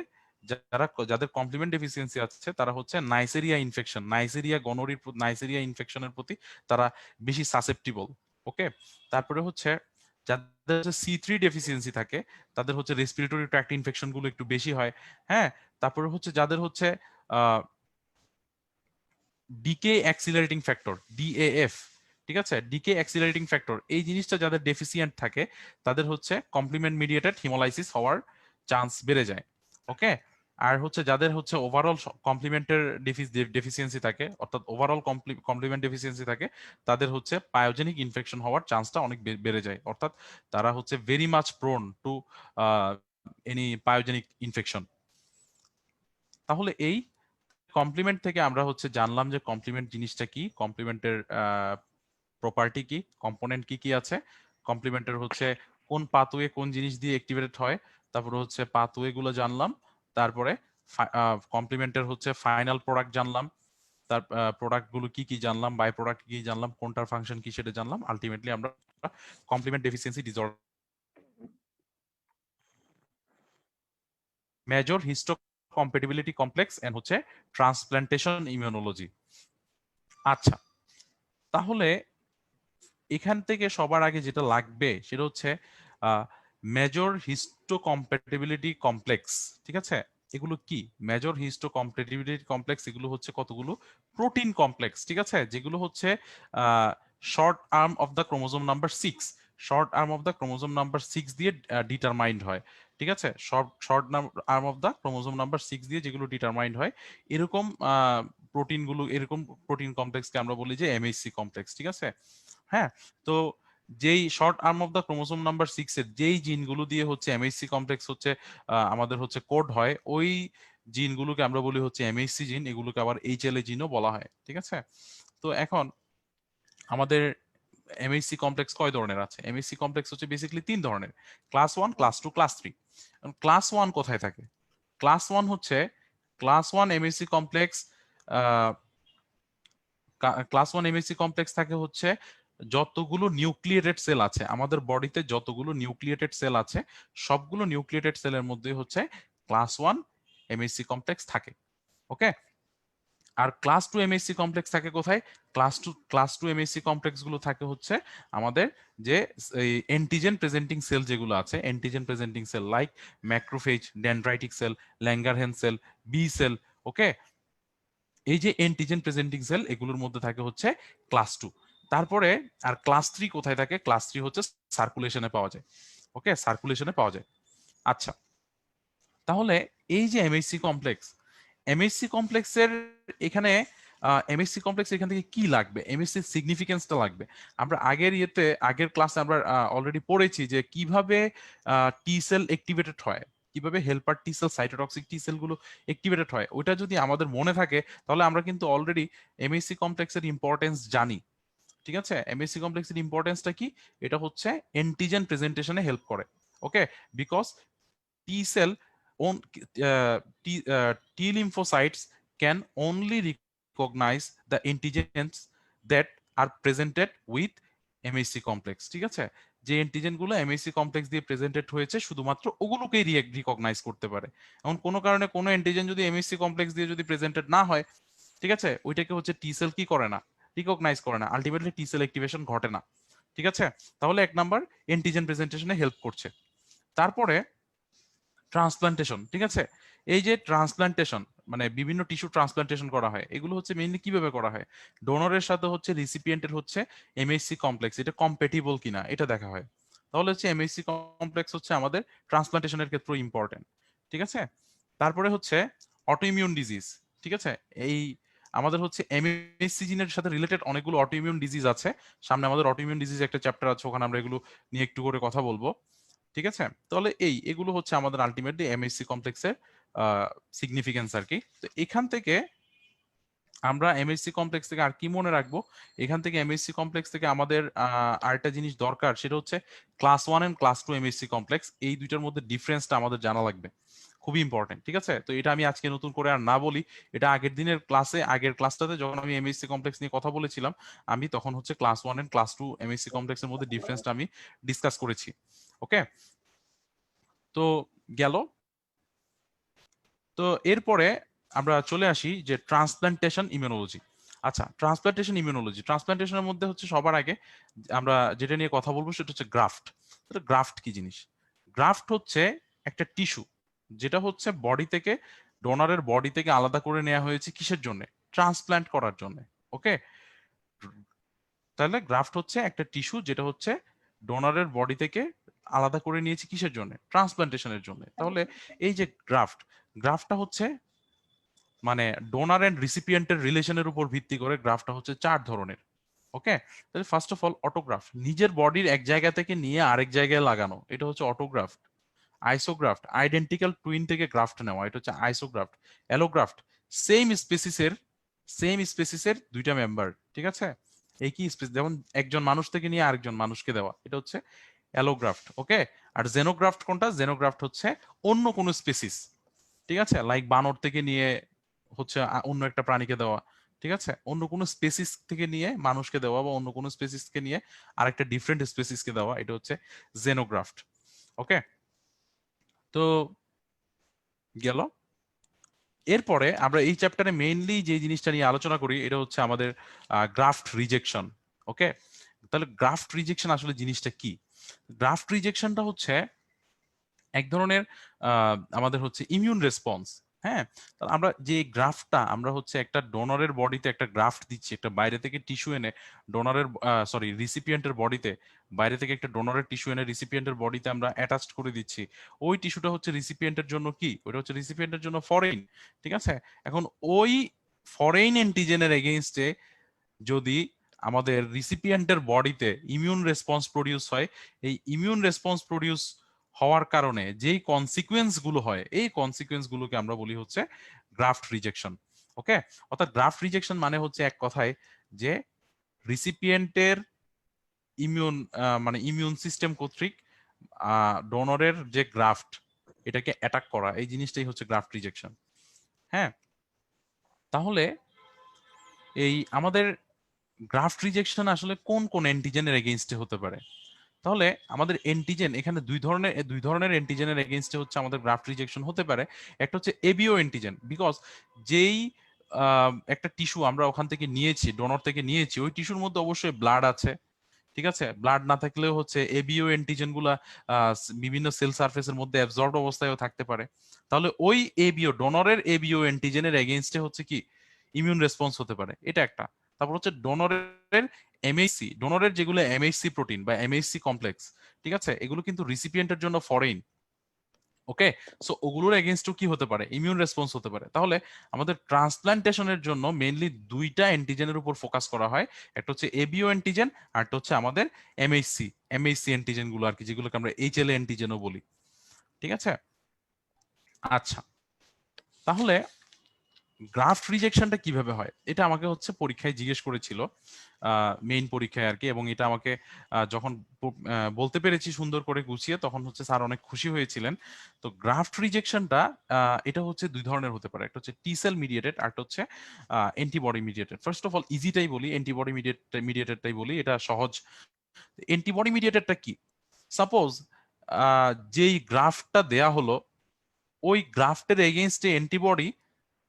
B: যাদের কমপ্লিমেন্ট ডেফিসিয়েন্সি আছে তারা হচ্ছে নাইসেরিয়া ইনফেকশন, নাইসেরিয়া ইনফেকশনের প্রতি তারা বেশি সাসেপ্টিবল। ওকে, তারপরে হচ্ছে যাদের C3 ডেফিসিয়েন্সি থাকে তাদের হচ্ছে রেসপিরেটরি ট্র্যাক্ট ইনফেকশন গুলো একটু বেশি হয়। হ্যাঁ, তারপরে হচ্ছে যাদের হচ্ছে ডিকে অ্যাক্সিলারেটিং ফ্যাক্টর, DAF, ঠিক আছে, ডিকে অ্যাক্সিলারেটিং ফ্যাক্টর, এই জিনিসটা যাদের ডেফিসিয়েন্ট থাকে তাদের হচ্ছে কমপ্লিমেন্ট মিডিয়েটেড হিমোলাইসিস হওয়ার চান্স বেড়ে যায়। ওকে, আর হচ্ছে যাদের হচ্ছে ওভারঅল কমপ্লিমেন্টের ডেফিসিয়েন্সি থাকে, অর্থাৎ ওভারঅল কমপ্লিমেন্ট ডেফিসিয়েন্সি থাকে, তাদের হচ্ছে পায়োজেনিক ইনফেকশন হওয়ার চান্সটা অনেক বেড়ে যায়, অর্থাৎ তারা হচ্ছে very much prone to any pyogenic infection. তাহলে এই কমপ্লিমেন্ট থেকে আমরা হচ্ছে জানলাম যে কমপ্লিমেন্ট জিনিসটা কি, কমপ্লিমেন্টের প্রপার্টি কি, কম্পোনেন্ট কি কি আছে, কমপ্লিমেন্টের হচ্ছে কোন পাথওয়ে কোন জিনিস দিয়ে অ্যাক্টিভেটেড হয়, তারপরে হচ্ছে পাথওয়ে গুলো জানলাম, তারপরে কমপ্লিমেন্টের হচ্ছে ফাইনাল প্রোডাক্ট জানলাম, তার প্রোডাক্ট গুলো কি কি জানলাম, বাই প্রোডাক্ট কি জানলাম, কোনটার ফাংশন কি সেটা জানলাম। আলটিমেটলি আমরা complement deficiency disorder, major histocompatibility complex and হচ্ছে ট্রান্সপ্ল্যান্টেশন ইমিউনোলজি। আচ্ছা, তাহলে এখান থেকে সবার আগে যেটা লাগবে সেটা হচ্ছে মেজর হিস্টো কম্প্যাটিবিলিটি কমপ্লেক্স। ঠিক আছে, এগুলো কি মেজর হিস্টো কম্প্যাটিবিলিটি কমপ্লেক্স? এগুলো হচ্ছে কতগুলো প্রোটিন কমপ্লেক্স, ঠিক আছে, যেগুলো হচ্ছে short arm of the chromosome number 6, short arm of the chromosome number 6 দিয়ে ডিটারমাইন্ড হয়। ঠিক আছে, short arm of the chromosome number 6 দিয়ে যেগুলো ডিটারমাইন্ড হয়, এরকম প্রোটিনগুলো, এরকম প্রোটিন কমপ্লেক্সকে আমরা বলি যে এমএইচসি কমপ্লেক্স। ঠিক আছে, হ্যাঁ, তো যেই short arm of the chromosome number 6 এর যেই জিনগুলো দিয়ে হচ্ছে এমএইচসি কমপ্লেক্স হচ্ছে আমাদের হচ্ছে কোড হয়, ওই জিনগুলোকে আমরা বলি হচ্ছে এমএইচসি জিন, এগুলোকে আবার এইচএলএ জিনও বলা হয়। ঠিক আছে, তো এখন আমাদের এমএইচসি কমপ্লেক্স কয় ধরনের আছে? এমএইচসি কমপ্লেক্স হচ্ছে বেসিক্যালি 3 ধরনের, ক্লাস 1, ক্লাস 2, ক্লাস 3। ক্লাস 1 কোথায় থাকে? ক্লাস 1 হচ্ছে class 1 এমএইচসি complex, class 1 MSc complex থাকে হচ্ছে যতগুলো নিউক্লিয়েটেড সেল আছে আমাদের বডিতে, যতগুলো নিউক্লিয়েটেড সেল আছে সবগুলো নিউক্লিয়েটেড সেলের মধ্যে হচ্ছে ক্লাস 1 এমএসসি কমপ্লেক্স থাকে। ওকে, আর ক্লাস 2 এমএসসি কমপ্লেক্স থাকে কোথায়? ক্লাস 2 এমএসসি কমপ্লেক্স গুলো থাকে হচ্ছে আমাদের যে এন্টিজেন প্রেজেন্টিং সেল যেগুলো আছে, antigen presenting cell like macrophage, dendritic cell, Langerhans cell, B cell. Okay, এই যে এন্টিজেন প্রেজেন্টিং সেল এগুলোর মধ্যে থাকে হচ্ছে ক্লাস 2। তারপরে আর ক্লাস 3 কোথায় থাকে? ক্লাস 3 হচ্ছে সার্কুলেশনে পাওয়া যায়। ওকে, সার্কুলেশনে পাওয়া যায়। আচ্ছা, তাহলে এই যে এমএইচসি কমপ্লেক্স, এমএইচসি কমপ্লেক্সের এখানে এমএসসি কমপ্লেক্স এখান থেকে কি লাগবে, এমএসসি সিগনিফিকেন্সটা লাগবে। আমরা আগের ক্লাসে আমরা অলরেডি পড়েছি যে কিভাবে টি সেল অ্যাক্টিভেটেড হয়, কিভাবে হেল্পার টি সেল, সাইটোটক্সিক টি সেল গুলো অ্যাক্টিভেটেড হয়। ওইটা যদি আমাদের মনে থাকে তাহলে আমরা কিন্তু অলরেডি এমএসসি কমপ্লেক্সের ইম্পর্টেন্স জানি। ঠিক আছে, এমএসসি কমপ্লেক্সের ইম্পর্টেন্সটা কি? এটা হচ্ছে অ্যান্টিজেন প্রেজেন্টেশনে হেল্প করে। Okay, because T cell on T lymphocytes can only recognize the antigens that are presented with MHC complex। ঠিক আছে, যে অ্যান্টিজেন গুলো এমএসসি কমপ্লেক্স দিয়ে প্রেজেন্টেড হয়েছে শুধুমাত্র ওগুলোকেই রিকগনাইজ করতে পারে। এখন কোনো কারণে কোনো অ্যান্টিজেন যদি এমএসসি কমপ্লেক্স দিয়ে যদি প্রেজেন্টেড না হয়, ঠিক আছে, ওইটাকে হচ্ছে টি সেল কি করে না, রিকগনাইজ করে না, আলটিমেটলি টি সেল অ্যাক্টিভেশন ঘটে না। ঠিক আছে, তাহলে এক নাম্বার অ্যান্টিজেন প্রেজেন্টেশনে হেল্প করছে। তারপরে ট্রান্সপ্লান্টেশন। ঠিক আছে, এই যে ট্রান্সপ্লান্টেশন মানে বিভিন্ন টিস্যু ট্রান্সপ্লান্টেশন করা হয়, এগুলো হচ্ছে মেইনলি কিভাবে করা হয়? ডোনরের সাথে হচ্ছে রিসিপিয়েন্টের হচ্ছে এমএসসি কমপ্লেক্স এটা কম্প্যাটিবল কিনা এটা দেখা হয়। তাহলে হচ্ছে এমএসসি কমপ্লেক্স হচ্ছে আমাদের ট্রান্সপ্লান্টেশনের ক্ষেত্রে ইম্পর্টেন্ট। ঠিক আছে, তারপরে হচ্ছে অটোইমিউন ডিজিজ। ঠিক আছে, এই আমাদের হচ্ছে এমএসসি জিনের সাথে রিলেটেড অনেকগুলো অটোইমিউন ডিজিজ আছে। সামনে আমাদের অটোইমিউন ডিজিজ একটা চ্যাপ্টার আছে, ওখানে আমরা এগুলো নিয়ে একটু করে কথা বলবো। ঠিক আছে, তাহলে এগুলো হচ্ছে আমাদের আলটিমেটলি এমএসসি কমপ্লেক্সের সিগনিফিকেন্স আর কি। তো এখান থেকে আমরা এমএসসি কমপ্লেক্স থেকে আর কি মনে রাখবো, এখান থেকে এমএসসি কমপ্লেক্স থেকে আমাদের আরেকটা জিনিস দরকার, সেটা হচ্ছে class 1 and class 2 MSC complex, এই দুইটার মধ্যে ডিফারেন্সটা আমাদের জানা লাগবে, খুবই ইম্পর্টেন্ট। ঠিক আছে, তো এটা আমি আজকে নতুন করে আর না বলি, এটা আগের দিনের ক্লাসে, আগের ক্লাসটাতে যখন আমি এমএসসি কমপ্লেক্স নিয়ে কথা বলেছিলাম, আমি তখন হচ্ছে ক্লাস 1 এন্ড ক্লাস 2 এমএসসি কমপ্লেক্সের মধ্যে ডিফারেন্সটা আমি ডিসকাস করেছি। ওকে, তো গেল। তো এরপরে আমরা চলে আসি যে ট্রান্সপ্লান্টেশন ইমিউনোলজি। আচ্ছা, ট্রান্সপ্লান্টেশন ইমিউনোলজি, ট্রান্সপ্লান্টেশনের মধ্যে হচ্ছে সবার আগে আমরা যেটা নিয়ে কথা বলবো সেটা হচ্ছে গ্রাফট। গ্রাফট কি জিনিস? গ্রাফট হচ্ছে একটা টিস্যু যেটা হচ্ছে বডি থেকে, ডোনারের বডি থেকে আলাদা করে নেওয়া হয়েছে কিসের জন্য? ট্রান্সপ্লান্ট করার জন্য। ওকে, তাহলে গ্রাফট হচ্ছে একটা টিস্যু যেটা হচ্ছে ডোনারের বডি থেকে আলাদা করে নিয়েছি কিসের জন্য? ট্রান্সপ্লান্টেশনের জন্য। তাহলে এই যে গ্রাফট, গ্রাফটটা হচ্ছে মানে ডোনার এন্ড রিসিপিয়েন্টের রিলেশনের উপর ভিত্তি করে গ্রাফটটা হচ্ছে 4 ধরনের। ওকে, তাহলে ফার্স্ট অফ অল অটোগ্রাফ, নিজের বডির এক জায়গা থেকে নিয়ে আরেক জায়গায় লাগানো, এটা হচ্ছে অটোগ্রাফট। আইসোগ্রাফট, আইডেন্টিক্যাল টুইন থেকে গ্রাফট নেওয়া, এটা হচ্ছে আইসোগ্রাফট। অ্যালোগ্রাফট, সেম স্পেসিসের দুইটা মেম্বার। ঠিক আছে, একই স্পেস, যেমন একজন মানুষ থেকে নিয়ে আরেকজন মানুষকে দেওয়া, এটা হচ্ছে অ্যালোগ্রাফট। ওকে, আর জেনোগ্রাফট কোনটা? জেনোগ্রাফট হচ্ছে অন্য কোনো স্পেসিস, ঠিক আছে, লাইক বানর থেকে নিয়ে হচ্ছে অন্য একটা প্রাণীকে দেওয়া। ঠিক আছে, অন্য কোনো স্পেসিস থেকে নিয়ে মানুষকে দেওয়া বা অন্য কোনো স্পেসিসকে নিয়ে আরেকটা ডিফারেন্ট স্পেসিসকে দেওয়া, এটা হচ্ছে জেনোগ্রাফট। ওকে, তো গেল। এরপরে আমরা এই চ্যাপ্টারে মেইনলি যে জিনিসটা নিয়ে আলোচনা করি এটা হচ্ছে আমাদের গ্রাফট রিজেকশন। ওকে, তাহলে গ্রাফট রিজেকশন আসলে জিনিসটা কি? গ্রাফট রিজেকশনটা হচ্ছে এক ধরনের আমাদের হচ্ছে ইমিউন রেসপন্স। হ্যাঁ, তাহলে আমরা যে গ্রাফটটা আমরা হচ্ছে একটা ডোনরের বডিতে একটা গ্রাফট দিচ্ছি, একটা বাইরে থেকে টিস্যু এনে ডোনরের রিসিপিয়েন্টের বডিতে, বাইরে থেকে একটা ডোনরের টিস্যু এনে রিসিপিয়েন্টের বডিতে আমরা অ্যাটাচড করে দিচ্ছি। ওই টিস্যুটা হচ্ছে রিসিপিয়েন্টের জন্য কি, ওটা হচ্ছে রিসিপিয়েন্টের জন্য ফরেইন। ঠিক আছে, এখন ওই ফরেইন অ্যান্টিজেনের এগেইনস্টে যদি আমাদের রিসিপিয়েন্টের বডিতে ইমিউন রেসপন্স প্রডিউস হয়, এই ইমিউন রেসপন্স প্রডিউস হওয়ার কারণে যেই কনসিকুয়েন্স গুলো হয়, এই কনসিকুয়েন্স গুলোকে আমরা বলি হচ্ছে গ্রাফট রিজেকশন। ওকে, অর্থাৎ গ্রাফট রিজেকশন মানে হচ্ছে এক কথায় যে রিসিপিয়েন্টের ইমিউন ইমিউন সিস্টেম কর্তৃক ডোনরের যে গ্রাফট এটাকে অ্যাটাক করা, এই জিনিসটাই হচ্ছে গ্রাফট রিজেকশন। হ্যাঁ, তাহলে এই আমাদের গ্রাফট রিজেকশন আসলে কোন কোন অ্যান্টিজেনের এগেইনস্টে হতে পারে? তাহলে আমাদের এন্টিজেন এখানে দুই ধরনের এন্টিজেনের এগেইনস্টে হচ্ছে আমাদের গ্রাফট রিজেকশন হতে পারে। একটা হচ্ছে এবিও এন্টিজেন, বিকজ যেই একটা টিস্যু আমরা ওখান থেকে নিয়েছি, ডোনর থেকে নিয়েছি, ওই টিস্যুর মধ্যে অবশ্যই ব্লাড আছে। ঠিক আছে, ব্লাড না থাকলেও হচ্ছে এবিও এন্টিজেন গুলা বিভিন্ন সেল সারফেসের মধ্যে অ্যাবজর্বড অবস্থায়ও থাকতে পারে। তাহলে ওই এবিও ডোনরের এবিও এন্টিজেনের এগেইনস্টে হচ্ছে কি ইমিউন রেসপন্স হতে পারে, এটা একটা। তারপর হচ্ছে ডোনরের এমএইসি, ডোনরের যেগুলো এমএইসি প্রোটিন বা এমএইসি কমপ্লেক্স, ঠিক আছে, এগুলো কিন্তু রিসিপিয়েন্টের জন্য ফরেইন। ওকে, সো ওগুলোর এগেনস্টও কি হতে পারে, ইমিউন রেসপন্স হতে পারে। তাহলে আমাদের ট্রান্সপ্লান্টেশনের জন্য মেইনলি দুইটা অ্যান্টিজেনের উপর ফোকাস করা হয়, একটা হচ্ছে এবিও অ্যান্টিজেন, আর একটা হচ্ছে আমাদের এমএইচসি অ্যান্টিজেন গুলো আর কি, যেগুলোকে আমরা এইচএলএ অ্যান্টিজেনও বলি। ঠিক আছে, আচ্ছা তাহলে গ্রাফট রিজেকশনটা কিভাবে হয়, এটা আমাকে হচ্ছে পরীক্ষায় জিজ্ঞেস করেছিল, মেইন পরীক্ষায় আর কি, এবং এটা আমাকে যখন বলতে পেরেছি সুন্দর করে গুছিয়ে, তখন হচ্ছে স্যার অনেক খুশি হয়েছিলেন। তো গ্রাফট রিজেকশনটা এটা হচ্ছে দুই ধরনের হতে পারে, একটা হচ্ছে টি সেল মিডিয়েটেড, আর একটা হচ্ছে antibody mediated. First of all ইজিটাই বলি, অ্যান্টিবডি মিডিয়েটেডটাই বলি, এটা সহজ। অ্যান্টিবডি মিডিয়েটেডটা কি? সাপোজ যেই গ্রাফটটা দেয়া হলো, ওই গ্রাফটের এগেইনস্টে অ্যান্টিবডি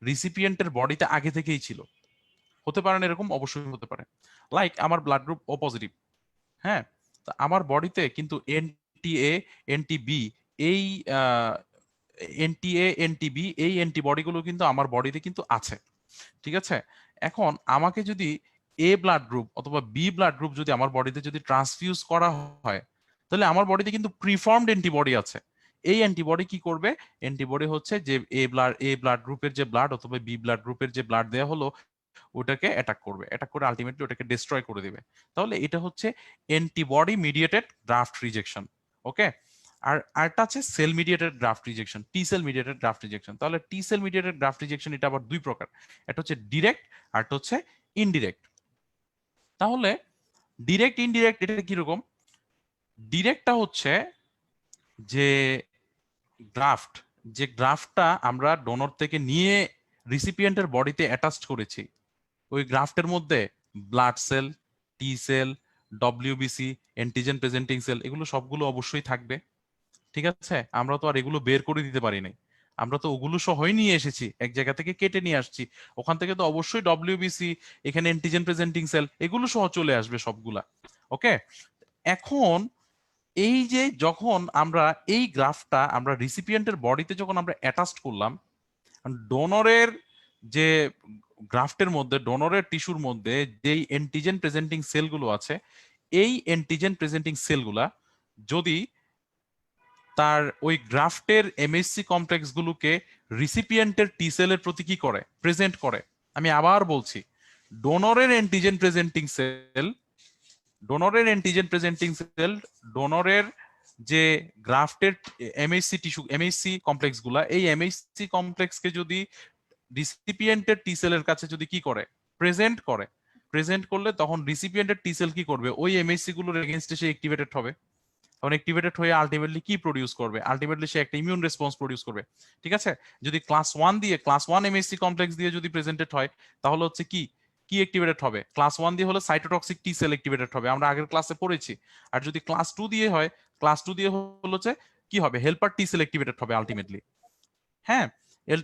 B: রিসিপিয়েন্টের বডিতে আগে থেকেই ছিল। হতে পারে না এরকম? অবশ্যই হতে পারে। লাইক আমার ব্লাড গ্রুপ ও পজিটিভ, হ্যাঁ, তো আমার বডিতে কিন্তু এনটিএ, এনটিবি, এই এনটিবি এই অ্যান্টিবডিগুলো কিন্তু আমার বডিতে কিন্তু আছে। ঠিক আছে, এখন আমাকে যদি এ ব্লাড গ্রুপ অথবা বি ব্লাড গ্রুপ যদি আমার বডিতে যদি ট্রান্সফিউজ করা হয়, তাহলে আমার বডিতে কিন্তু প্রিফর্মড অ্যান্টিবডি আছে। এই অ্যান্টিবডি কি করবে? অ্যান্টিবডি হচ্ছে যে এ ব্লাড গ্রুপের যে ব্লাড অথবা বি ব্লাড গ্রুপের যে ব্লাড দেওয়া হলো, ওটাকে অ্যাটাক করবে, অ্যাটাক করে আলটিমেটলি ওটাকে ডিস্ট্রয় করে দিবে। তাহলে এটা হচ্ছে antibody mediated graft rejection. Okay, আর আরেকটা আছে cell mediated graft rejection, T cell mediated graft rejection. তাহলে T cell mediated graft rejection এটা আবার দুই প্রকার, একটা হচ্ছে ডিরেক্ট আর একটা হচ্ছে ইনডিরেক্ট। তাহলে ডিরেক্ট ইনডিরেক্ট এটা কিরকম? ডিরেক্টটা হচ্ছে যে গ্রাফট, যে গ্রাফটটা আমরা ডোনর থেকে নিয়ে রিসিপিয়েন্টের বডিতে অ্যাটাচড করেছি, ওই গ্রাফটের মধ্যে blood cell, T cell, WBC, antigen presenting cell, এগুলো সবগুলো অবশ্যই থাকবে। ঠিক আছে, আমরা তো আর এগুলো বের করে দিতে পারি নাই, আমরা তো ওগুলো সহই নিয়ে এসেছি, এক জায়গা থেকে কেটে নিয়ে আসছি, ওখান থেকে তো অবশ্যই ডব্লিউবিসি, এখানে অ্যান্টিজেন প্রেজেন্টিং সেল, এগুলো সহ চলে আসবে সবগুলা। ওকে, এখন এই যে যখন আমরা এই গ্রাফটা আমরা রিসিপিয়েন্টের বডিতে যখন আমরা অ্যাটাচড করলাম, ডোনরের যে গ্রাফটের মধ্যে, ডোনরের টিস্যুর মধ্যে যেই অ্যান্টিজেন প্রেজেন্টিং সেলগুলো আছে, এই অ্যান্টিজেন প্রেজেন্টিং সেলগুলা যদি তার ওই গ্রাফটের এমএসসি কমপ্লেক্স গুলোকে রিসিপিয়েন্টের টি সেলের প্রতি কি করে? প্রেজেন্ট করে। আমি আবার বলছি, ডোনরের অ্যান্টিজেন প্রেজেন্টিং সেল, ডোনরের অ্যান্টিজেন প্রেজেন্টিং সেল, ডোনরের যে গ্রাফটের এমএসসি টিস্যু, এমএসসি কমপ্লেক্স গুলা, এই এমএসসি কমপ্লেক্সকে যদি রিসিপিয়েন্টের টি সেলের কাছে যদি কি করে? প্রেজেন্ট করে। প্রেজেন্ট করলে তখন রিসিপিয়েন্টের টি সেল কি করবে? ওই এমএসসি গুলোর এগেইনস্টে সে অ্যাক্টিভেটেড হবে। তখন অ্যাক্টিভেটেড হয়ে আলটিমেটলি কি প্রডিউস করবে? আলটিমেটলি সে একটা ইমিউন রেসপন্স প্রডিউস করবে। ঠিক আছে, যদি ক্লাস 1 এমএসসি কমপ্লেক্স দিয়ে যদি প্রেজেন্টেড হয়, তাহলে হচ্ছে কি কি অ্যাক্টিভেটেড হবে? ক্লাস 1 দিয়ে হলে সাইটোটক্সিক টি সেল অ্যাক্টিভেটেড হবে, আমরা আগের ক্লাসে পড়েছি। আর যদি ক্লাস 2 দিয়ে হয়, ক্লাস 2 দিয়ে হলো হচ্ছে কি হবে? হেল্পার টি সেল অ্যাক্টিভেটেড হবে আলটিমেটলি। হ্যাঁ,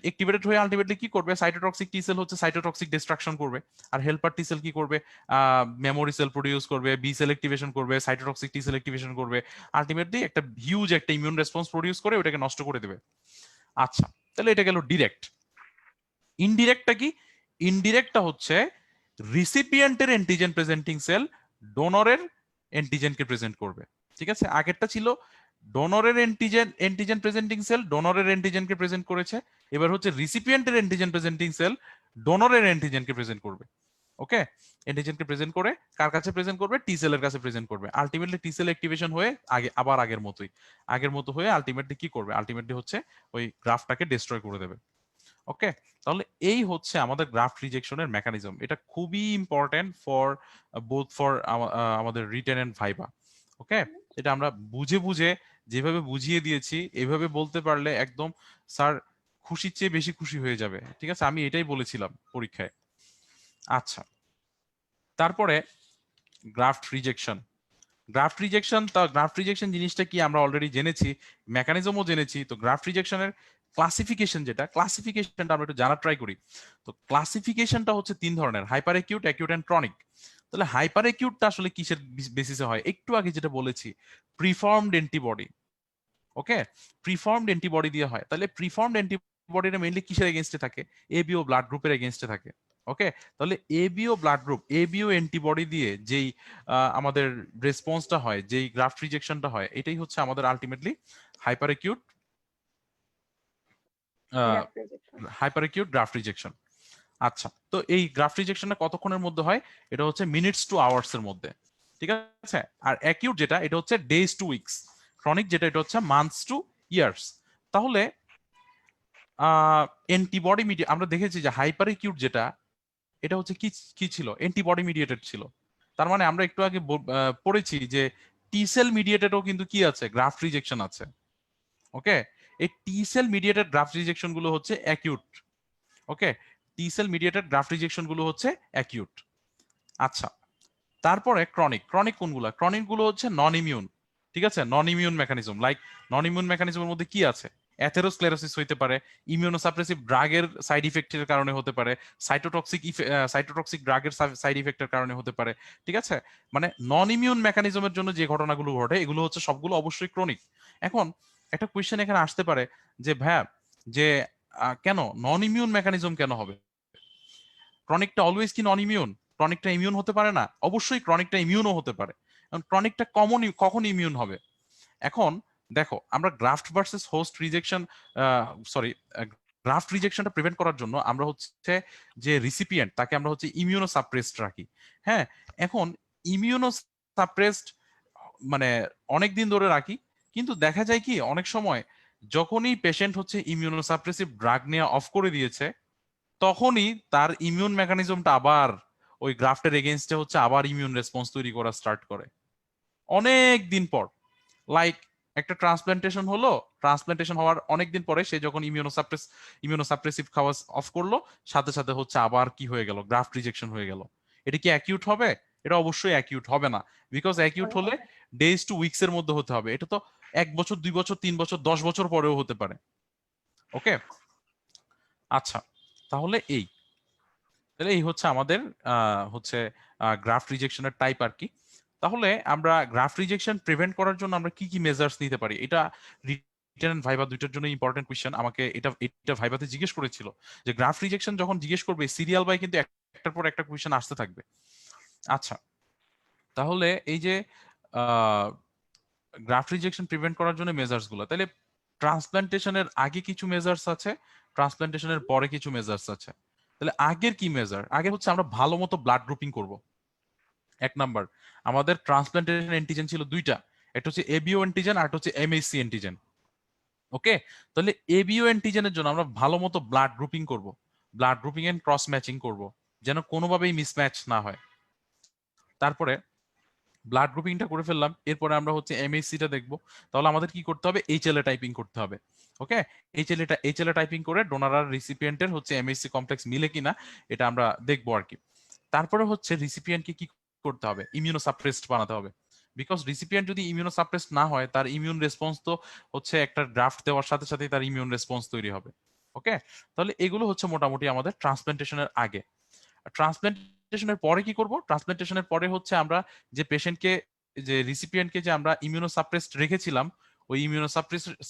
B: অ্যাক্টিভেটেড হয়ে আলটিমেটলি কি করবে? সাইটোটক্সিক টি সেল হচ্ছে সাইটোটক্সিক ডিস্ট্রাকশন করবে, আর হেল্পার টি সেল কি করবে? মেমোরি সেল প্রডিউস করবে, বি সেল অ্যাক্টিভেশন করবে, সাইটোটক্সিক টি সেল অ্যাক্টিভেশন করবে, আলটিমেটলি একটা হিউজ একটা ইমিউন রেসপন্স প্রডিউস করে ওটাকে নষ্ট করে দেবে। আচ্ছা, তাহলে এটা গেল ডিরেক্ট। ইনডিরেক্টটা কি? ইনডিরেক্টটা হচ্ছে রিসিপিয়েন্টের অ্যান্টিজেন প্রেজেন্টিং সেল ডোনরের অ্যান্টিজেনকে প্রেজেন্ট করবে। ঠিক আছে, আগেরটা ছিল ডোনরের অ্যান্টিজেন প্রেজেন্টিং সেল ডোনরের অ্যান্টিজেনকে প্রেজেন্ট করেছে, এবার হচ্ছে রিসিপিয়েন্টের অ্যান্টিজেন প্রেজেন্টিং সেল ডোনরের অ্যান্টিজেনকে প্রেজেন্ট করবে। ওকে, অ্যান্টিজেনকে প্রেজেন্ট করে কার কাছে প্রেজেন্ট করবে? টি সেলের কাছে প্রেজেন্ট করবে। আলটিমেটলি টি সেল অ্যাক্টিভেশন হয়ে আবার আগের মতো হয়ে আলটিমেটলি কি করবে? আলটিমেটলি হচ্ছে ওই গ্রাফটাকে ডিস্ট্রয় করে দেবে। ওকে, তাহলে এই হচ্ছে আমাদের গ্রাফট রিজেকশনের মেকানিজম। এটা খুবই ইম্পর্টেন্ট ফর বোথ ফর আমাদের রিটেন এন্ড ভাইবা। ওকে, এটা আমরা বুঝে বুঝে যেভাবে বুঝিয়ে দিয়েছি, এভাবে বলতে পারলে একদম স্যার খুশির চেয়ে বেশি খুশি হয়ে যাবে। ঠিক আছে, আমি এটাই বলেছিলাম পরীক্ষায়। আচ্ছা, তারপরে গ্রাফট রিজেকশন। গ্রাফট রিজেকশন জিনিসটা কি আমরা অলরেডি জেনেছি, মেকানিজমও জেনেছি। তো গ্রাফট রিজেকশনের ক্লাসিফিকেশন, যেটা ক্লাসিফিকেশনটা আমরা একটু জানার ট্রাই করি। তো ক্লাসিফিকেশনটা হচ্ছে তিন ধরনের, hyper acute, acute and chronic. তাহলে হাইপার অ্যাকিউটটা আসলে কিসের বেসিসে হয়? একটু আগে যেটা বলেছি, প্রিফর্মড অ্যান্টিবডি। ওকে, প্রিফর্মড অ্যান্টিবডি দিয়ে হয়। তাহলে প্রিফর্মড অ্যান্টিবডিটা মেইনলি কিসের এগেইনস্টে থাকে? এবিও ব্লাড গ্রুপের এগেইনস্টে থাকে। ওকে, তাহলে ABO blood group, ABO antibody দিয়ে যেই আমাদের রেসপন্সটা হয়, যেই গ্রাফট রিজেকশনটা হয়, এটাই হচ্ছে আমাদের ultimately hyper acute
A: graft rejection.
B: Hyper acute graft rejection. আচ্ছা, তো এই গ্রাফট রিজেকশনটা কতক্ষণের মধ্যে হয়? এটা হচ্ছে মিনিটস টু আওয়ার্স এর মধ্যে, ঠিক আছে। আর অ্যাকিউট যেটা, এটা হচ্ছে ডেজ টু উইকস। ক্রনিক যেটা, এটা হচ্ছে মান্থস টু ইয়ার্স। তাহলে অ্যান্টিবডি মিডিয়েট আমরা দেখেছি যে হাইপার অ্যাকিউট যেটা, এটা হচ্ছে কি কি ছিল? অ্যান্টিবডি মিডিয়েটেড ছিল। তার মানে আমরা একটু আগে পড়েছি যে টি সেল মিডিয়েটেডও কিন্তু কি আছে? গ্রাফট রিজেকশন আছে। ওকে, এই T cell mediated graft rejection গুলো হচ্ছে acute. Okay, T cell mediated graft rejection গুলো হচ্ছে অ্যাকিউট। আচ্ছা, তারপরে ক্রনিক। ক্রনিক কোনগুলো? ক্রনিক গুলো হচ্ছে নন ইমিউন, ঠিক আছে, নন ইমিউন মেকানিজম। লাইক নন ইমিউন মেকানিজমের মধ্যে কি আছে? অ্যাথেরোস্ক্লেরোসিস হইতে পারে, ইমিউনোসাপ্রেসিভ ড্রাগের সাইড ইফেক্টের কারণে হতে পারে, সাইটোটক্সিক ড্রাগের সাইড ইফেক্টের কারণে হতে পারে, ঠিক আছে। মানে নন ইমিউন মেকানিজমের জন্য যে ঘটনাগুলো ঘটে, এগুলো হচ্ছে সবগুলো অবশ্যই ক্রনিক। এখন একটা কোয়েশ্চেন এখানে আসতে পারে যে ভাইয়া, যে কেন নন ইমিউন মেকানিজম কেন হবে? ক্রনিকটা অলওয়েজ কি নন ইমিউন? ক্রনিকটা ইমিউন হতে পারে না? অবশ্যই ক্রনিকটা ইমিউনও হতে পারে। ক্রনিকটা কখন ইমিউন হবে? এখন দেখো, আমরা graft versus host rejection, sorry, graft রিজেকশনটা প্রিভেন্ট করার জন্য আমরা হচ্ছে যে রিসিপিয়েন্ট, তাকে আমরা হচ্ছে ইমিউনো সাপ্রেসড রাখি। হ্যাঁ, এখন ইমিউনো সাপ্রেসড মানে অনেক দিন ধরে রাখি, কিন্তু দেখা যায় কি অনেক সময় যখনই পেশেন্ট হচ্ছে ইমিউনো সাপ্রেসিভ ড্রাগ নেওয়া অফ করে দিয়েছে, তখনই তার ইমিউন মেকানিজমটা আবার ওই গ্রাফটের এগেনস্টে হচ্ছে আবার ইমিউন রেসপন্স তৈরি করা স্টার্ট করে অনেক দিন পর। লাইক একটা ট্রান্সপ্লান্টেশন হলো, ট্রান্সপ্লান্টেশন হওয়ার অনেক দিন পরে সে যখন ইমিউনোসাপ্রেসিভ খাওয়া অফ করলো, সাথে সাথে হচ্ছে আবার কি হয়ে গেল? গ্রাফট রিজেকশন হয়ে গেল। এটা কি অ্যাকিউট হবে? এটা অবশ্যই অ্যাকিউট হবে না, বিকজ অ্যাকিউট হলে ডেজ টু উইকস এর মধ্যে হতে হবে। এটা তো 1 বছর, 2 বছর, 3 বছর, 10 বছর পরেও হতে পারে। ওকে, আচ্ছা, তাহলে এই হচ্ছে আমাদের হচ্ছে গ্রাফট রিজেকশনের টাইপ আর কি। তাহলে আমরা গ্রাফট রিজেকশন প্রিভেন্ট করার জন্য আমরা কি কি মেজার্স নিতে পারি? এটা রিটেন এন্ড ভাইবা দুইটার জন্য ইম্পর্টেন্ট কোয়েশ্চেন। আমাকে এটা ভাইবাতে জিজ্ঞেস করেছিল যে গ্রাফট রিজেকশন যখন জিজ্ঞেস করবে সিরিয়াল বাই কিন্তু একটার পর একটা কোয়েশ্চেন আসতে থাকবে। আচ্ছা, তাহলে এই যে গ্রাফট রিজেকশন প্রিভেন্ট করার জন্য মেজার্স গুলো, তাহলে ট্রান্সপ্লান্টেশনের আগে কিছু মেজার্স আছে, ট্রান্সপ্লান্টেশনের পরে কিছু মেজার্স আছে। তাহলে আগের কি মেজার? আগে হচ্ছে আমরা ভালো মতো ব্লাড গ্রুপিং করব। 1 নাম্বার, আমাদের ট্রান্সপ্লান্টেশন অ্যান্টিজেন ছিল দুইটা, একটা হচ্ছে এবিও অ্যান্টিজেন আর একটা হচ্ছে এমএসসি অ্যান্টিজেন। ওকে, তাহলে এবিও অ্যান্টিজেনের জন্য আমরা ভালো মতো ব্লাড গ্রুপিং করব, blood grouping and cross matching করব, যেন কোনোভাবেই মিসম্যাচ না হয়। তারপরে ব্লাড গ্রুপিংটা করে ফেললাম, এরপরে আমরা হচ্ছে এমএসসিটা দেখব। তাহলে আমাদের কি করতে হবে? এইচএলএ টাইপিং করতে হবে। ওকে, এইচএলএ টাইপিং করে ডোনার আর রিসিপিয়েন্টের হচ্ছে এমএসসি কমপ্লেক্স মিলে কিনা এটা আমরা দেখবো আর কি। তারপরে হচ্ছে রিসিপিয়েন্টকে কি করতে হবে? ইমিউনো সাপ্রেসড বানাতে হবে, বিকজ রিসিপিয়েন্ট যদি ইমিউনো সাপ্রেসড না হয়, তার ইমিউন রেসপন্স তো হচ্ছে একটা ড্রাফট দেওয়ার সাথে সাথে তার ইমিউন রেসপন্স তৈরি হবে। ওকে, তাহলে এগুলো হচ্ছে মোটামুটি আমাদের ট্রান্সপ্লান্টেশনের আগে। ট্রান্সপ্লান্টেশনের পরে কি করব? ট্রান্সপ্লান্টেশনের পরে হচ্ছে আমরা যে পেশেন্টকে, যে রিসিপিয়েন্টকে যে আমরা ইমিউনো সাপ্রেসড রেখেছিলাম, ওই ইমিউনো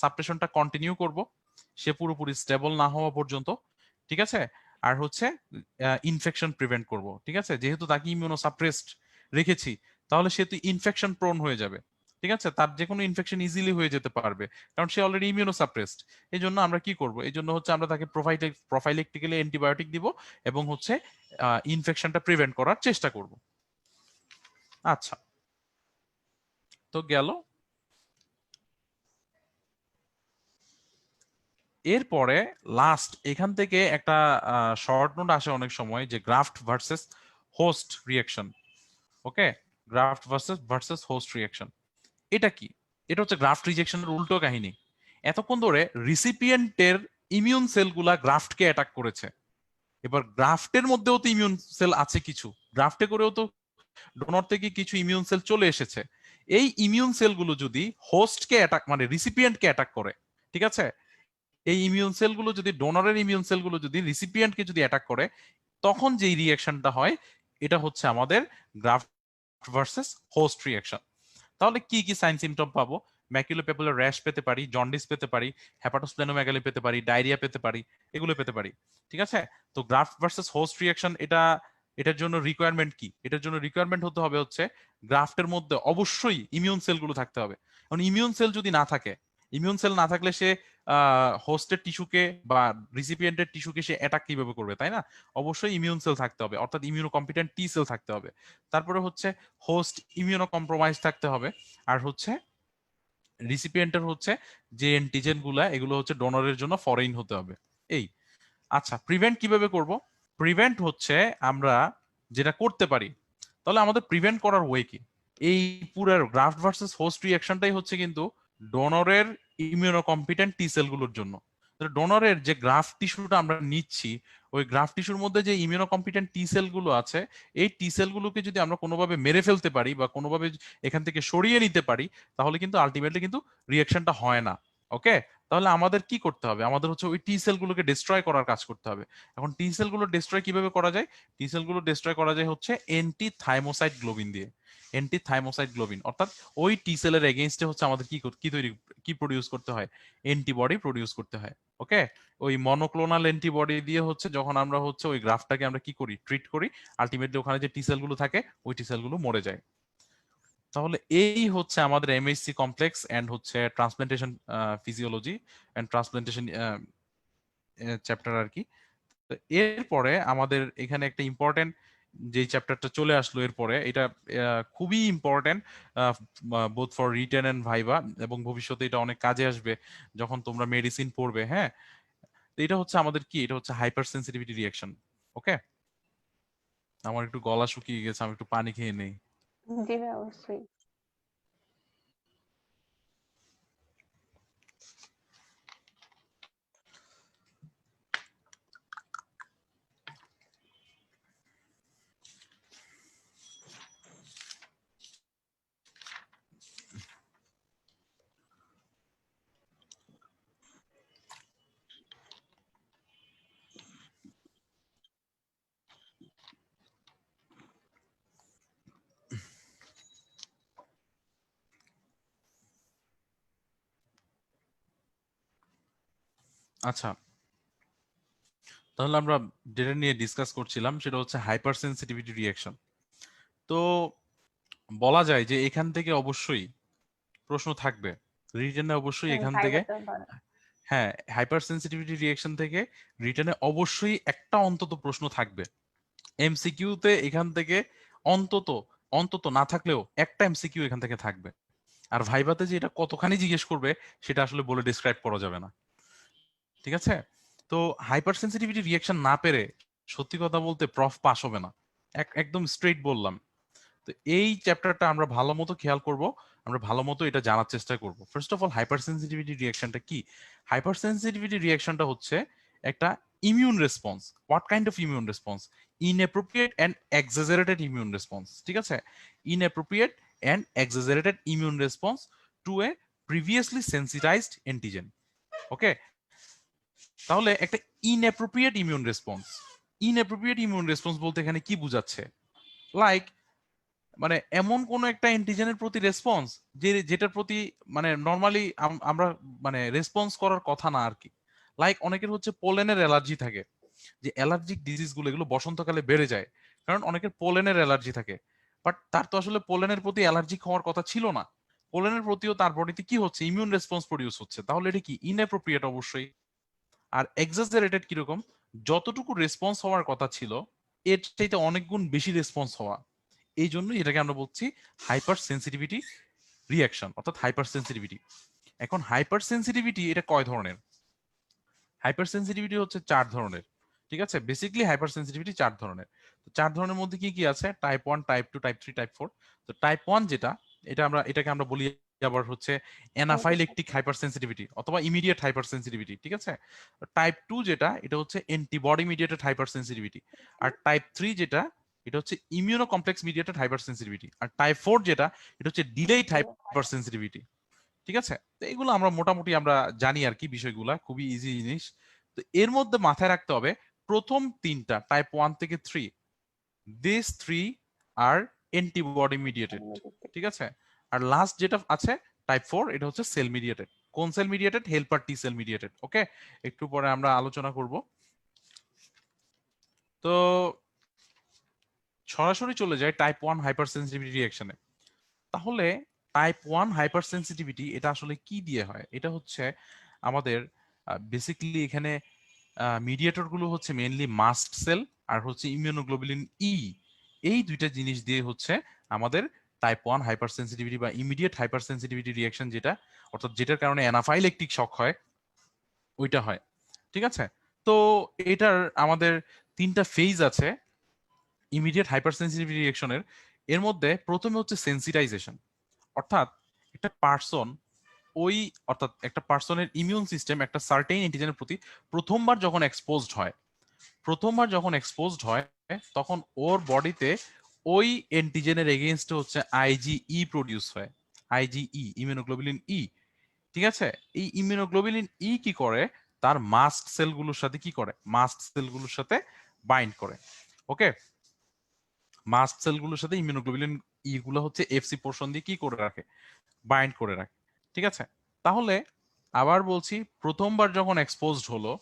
B: সাপ্রেশনটা কন্টিনিউ করব সে পুরোপুরি স্টেবল না হওয়া পর্যন্ত, ঠিক আছে। আর হচ্ছে ইনফেকশন প্রিভেন্ট করব, ঠিক আছে, যেহেতু তাকে ইমিউনো সাপ্রেসড রেখেছি, তাহলে সে তো ইনফেকশন প্রোন হয়ে যাবে, ঠিক আছে, তার যে কোনো ইনফেকশন ইজিলি হয়ে যেতে পারবে, কারণ সে অলরেডি ইমিউনো সাপ্রেসড। এই জন্য আমরা কি করব? এই জন্য হচ্ছে আমরা তাকে প্রোফাইলেকটিক্যালি অ্যান্টিবায়োটিক দিব এবং হচ্ছে ইনফেকশনটা প্রিভেন্ট করার চেষ্টা করব। আচ্ছা, তো গেল। এরপরে লাস্ট এখান থেকে একটা শর্ট নোট আসে অনেক সময়, যে গ্রাফট ভার্সেস হোস্ট রিয়াকশন। ওকে, গ্রাফট ভার্সেস হোস্ট রিয়াকশন এটা কি? এটা হচ্ছে গ্রাফট রিজেকশনের উল্টো কাহিনী। এতক্ষণ ধরে রিসিপিয়েন্টের ইমিউন সেলগুলা গ্রাফটকে অ্যাটাক করেছে, এবার গ্রাফটের মধ্যেও তো ইমিউন সেল আছে কিছু, গ্রাফটে করেও তো ডোনর থেকে কিছু ইমিউন সেল চলে এসেছে। এই ইমিউন সেলগুলো যদি হোস্টকে অ্যাটাক, মানে রিসিপিয়েন্টকে অ্যাটাক করে, ঠিক আছে, এই ইমিউন সেলগুলো যদি, ডোনরের ইমিউন সেলগুলো যদি রিসিপিয়েন্টকে যদি অ্যাটাক করে, তখন যেই রিয়াকশনটা হয়, এটা হচ্ছে আমাদের গ্রাফট ভার্সেস হোস্ট রিয়াকশন। তাহলে কি কি সাইন সিমটম পাবো? ম্যাকুলোপ্যাপুলার র্যাশ পেতে পারি, জন্ডিস পেতে পারি, হেপাটোস্প্লেনোমেগালি পেতে পারি, ডায়রিয়া পেতে পারি, এগুলো পেতে পারি, ঠিক আছে। তো গ্রাফট ভার্সেস হোস্ট রিয়াকশন এটার জন্য রিকোয়ারমেন্ট কি? এটার জন্য রিকোয়ারমেন্ট হতে হবে হচ্ছে গ্রাফটের মধ্যে অবশ্যই ইমিউন সেলগুলো থাকতে হবে। কারণ ইমিউন সেল যদি না থাকে, ইমিউন সেল না থাকলে সে হোস্টের টিস্যুকে বা রিসিপিয়েন্টের টিস্যুকে সে অ্যাটাক কিভাবে করবে, তাই না? অবশ্যই ইমিউন সেল থাকতে হবে, অর্থাৎ ইমিউনো কম্পিটেন্ট টি সেল থাকতে হবে। তারপরে হচ্ছে হোস্ট ইমিউনো কম্প্রোমাইজ থাকতে হবে। আর হচ্ছে রিসিপিয়েন্টের হচ্ছে যে অ্যান্টিজেন গুলা এগুলো হচ্ছে ডোনরের জন্য ফরেইন হতে হবে। এই আচ্ছা, প্রিভেন্ট কিভাবে করব? প্রিভেন্ট হচ্ছে আমরা যেটা করতে পারি, তাহলে আমাদের প্রিভেন্ট করার ওয়ে কি? এই পুরো গ্রাফট ভার্সেস হোস্ট রিঅ্যাকশনটাই হচ্ছে কিন্তু ডোনরের ইমিউনোকম্পিটেন্ট টি সেলগুলোর জন্য। ডোনরের যে গ্রাফট টিস্যুটা আমরা নিচ্ছি, ওই গ্রাফট টিস্যুর মধ্যে যে ইমিউনোকম্পিটেন্ট টি সেলগুলো আছে, এই টি সেলগুলোকে যদি আমরা কোনোভাবে মেরে ফেলতে পারি বা কোনোভাবে এখান থেকে সরিয়ে নিতে পারি, তাহলে কিন্তু আলটিমেটলি কিন্তু রিঅ্যাকশনটা হয় না। ওকে, তাহলে আমাদের কি করতে হবে? আমাদের হচ্ছে ওই টি সেলগুলোকে ডিস্ট্রয় করার কাজ করতে হবে। এখন টি সেলগুলো ডিস্ট্রয় কিভাবে করা যায়? টি সেলগুলো ডিস্ট্রয় করা যায় হচ্ছে এন্টি থাইমোসাইট গ্লোবিন দিয়ে। এন্টি থাইমোসাইট গ্লোবিন অর্থাৎ ওই টি সেলের এগেইনস্টে হচ্ছে আমাদের কি তৈরি, কি প্রডিউস করতে হয়? অ্যান্টিবডি প্রডিউস করতে হয়। ওকে, ওই মনোক্লোনাল অ্যান্টিবডি দিয়ে হচ্ছে যখন আমরা হচ্ছে ওই গ্রাফটাকে আমরা কি করি, ট্রিট করি, আলটিমেটলি ওখানে যে টি সেলগুলো থাকে ওই টি সেলগুলো মরে যায়। তাহলে এই হচ্ছে আমাদের এমএসসি কমপ্লেক্স এন্ড হচ্ছে transplantation physiology and transplantation chapter আর কি। তো এরপরে আমাদের এখানে একটা ইম্পর্টেন্ট যে চ্যাপ্টারটা চলে আসলো এরপরে, এটা খুবই important both for written and viva, এবং ভবিষ্যতে এটা অনেক কাজে আসবে যখন তোমরা মেডিসিন পড়বে। হ্যাঁ, তো এটা হচ্ছে আমাদের কি, এটা হচ্ছে হাইপার সেন্সিটিভিটি রিঅ্যাকশন। ওকে, আমার একটু গলা শুকিয়ে গেছে, আমি একটু পানি খেয়ে নেই।
A: জি ভাই, অবশ্যই।
B: আচ্ছা, তাহলে আমরা যেটা নিয়ে ডিসকাস করছিলাম সেটা হচ্ছে হাইপার সেন্সিটিভিটি রিঅ্যাকশন। তো বলা যায় যে এখান থেকে অবশ্যই প্রশ্ন থাকবে, রিটেনে অবশ্যই এখান থেকে।
A: ভাইবাতেও ধরে।
B: হ্যাঁ, হাইপার সেন্সিটিভিটি রিঅ্যাকশন থেকে রিটেনে অবশ্যই একটা অন্তত প্রশ্ন থাকবে। এমসিকিউতে এখান থেকে অন্তত অন্তত না থাকলেও একটা এমসিকিউ এখান থেকে থাকবে। আর ভাইভাতে যে এটা কতখানি জিজ্ঞেস করবে সেটা আসলে বলে ডিসক্রাইব করা যাবে না। ঠিক আছে? তো হাইপার সেন্সিটিভিটি রিঅ্যাকশন না পেরে সত্যি কথা বলতে প্রফ পাস হবে না, একদম স্ট্রেইট বললাম। তো এই চ্যাপ্টারটা আমরা ভালো মতো খেয়াল করব, আমরা ভালো মতো এটা জানার চেষ্টা করব। First of all, hypersensitivity রিঅ্যাকশনটা কি? হাইপার সেন্সিটিভিটি রিঅ্যাকশনটা হচ্ছে একটা immune response. What kind of immune response? Inappropriate and exaggerated immune response. ঠিক আছে, inappropriate and exaggerated immune response to a previously sensitized antigen. Okay, তাহলে একটা inappropriate immune response, inappropriate immune response বলতে এখানে কি বোঝাচ্ছে? লাইক মানে এমন কোন একটা অ্যান্টিজেনের প্রতি রেসপন্স যেটার প্রতি মানে নরমালি আমরা মানে রেসপন্স করার কথা না আর কি। লাইক অনেকের হচ্ছে পোলেনের অ্যালার্জি থাকে, যে অ্যালার্জিক ডিজিজ গুলো এগুলো বসন্তকালে বেড়ে যায়, কারণ অনেকের পোলেনের অ্যালার্জি থাকে। বাট তার তো আসলে পোলেনের প্রতি অ্যালার্জিক হওয়ার কথা ছিল না, পোলেনের প্রতিও তার বডিতে কি হচ্ছে, ইমিউন রেসপন্স প্রডিউস হচ্ছে। তাহলে এটা কি ইনঅ্যাপ্রোপ্রিয়েট? অবশ্যই। আর এক্সাজারেটেড কিরকম? যতটুকু রেসপন্স হওয়ার কথা ছিল এর চাইতে অনেক গুণ বেশি রেসপন্স হওয়া। এই জন্যই এটাকে আমরা বলছি হাইপার সেন্সিটিভিটি রিঅ্যাকশন, অর্থাৎ হাইপার সেন্সিটিভিটি। এখন হাইপার সেন্সিটিভিটি এটা কয় ধরনের? হাইপার সেন্সিটিভিটি হচ্ছে 4 ধরনের। ঠিক আছে, বেসিক্যালি হাইপার সেন্সিটিভিটি 4 ধরনের। তো 4 ধরনের মধ্যে কি কি আছে? Type 1, type 2, type 3, type 4। তো টাইপ 1 যেটা, এটাকে আমরা বলি আবার হচ্ছে অ্যানাফাইলেকটিক হাইপার সেন্সিটিভিটি অথবা ইমিডিয়েট হাইপার সেন্সিটিভিটি। ঠিক আছে, টাইপ 2 যেটা, এটা হচ্ছে অ্যান্টিবডি মিডিয়েটেড হাইপার সেন্সিটিভিটি। আর টাইপ 3 যেটা, এটা হচ্ছে immunocomplex mediated hypersensitivity. আর টাইপ 4 যেটা, এটা হচ্ছে ডিলেইড হাইপার সেন্সিটিভিটি। ঠিক আছে, তো এগুলো আমরা মোটামুটি আমরা জানি আর কি, বিষয়গুলা খুবই ইজি জিনিস। তো এর মধ্যে মাথায় রাখতে হবে প্রথম তিনটা, টাইপ 1 থেকে 3, দিস 3 আর অ্যান্টিবডি মিডিয়েটেড। ঠিক আছে, আর লাস্ট যেটা আছে টাইপ 4, এটা হচ্ছে সেল মিডিয়েটেড। কোন cell mediated? Helper T cell mediated. Okay, একটু পরে আমরা আলোচনা করব। তো সরাসরি চলে যায় টাইপ 1 হাইপার সেন্সিটিভিটি রিঅ্যাকশনে। তাহলে টাইপ 1 হাইপার সেন্সিটিভিটি এটা আসলে কি দিয়ে হয়? এটা হচ্ছে আমাদের বেসিক্যালি এখানে মিডিয়েটর গুলো হচ্ছে মেইনলি মাস্ট সেল আর হচ্ছে ইমিউনোগ্লোবুলিন ই, এই দুইটা জিনিস দিয়ে হচ্ছে আমাদের টাইপ 1 হাইপার সেন্সিটিভিটি বা ইমিডিয়েট হাইপার সেন্সিটিভিটি রিয়াকশন যেটা, অর্থাৎ যেটার কারণে অ্যানাফাইলেকটিক শক হয়, ওইটা হয়। ঠিক আছে? তো এটার আমাদের তিনটা ফেজ আছে ইমিডিয়েট হাইপার সেন্সিটিভিটি রিয়াকশনের। এর মধ্যে প্রথমে হচ্ছে সেন্সিটাইজেশন, অর্থাৎ একটা পার্সন ওই অর্থাৎ একটা পার্সনের ইমিউন সিস্টেম একটা সার্টেইন অ্যান্টিজেনের প্রতি প্রথমবার যখন এক্সপোজড হয় তখন ওর বডিতে ওই অ্যান্টিজেনের এগেইনস্টে হচ্ছে আইজিই প্রডিউস হয়, আইজিই ইমিউনোগ্লোবুলিন ই। ঠিক আছে? এই ইমিউনোগ্লোবুলিন ই কি করে, তার মাস্ট সেলগুলোর সাথে কি করে, মাস্ট সেলগুলোর সাথে বাইন্ড করে। ওকে, মাস্ট সেলগুলোর সাথে ইমিউনোগ্লোবুলিন ই গুলো হচ্ছে এফসি পোর্শন দিয়ে কি করে রাখে, বাইন্ড করে রাখে। ঠিক আছে? তাহলে আবার বলছি, প্রথমবার যখন এক্সপোজড হলো,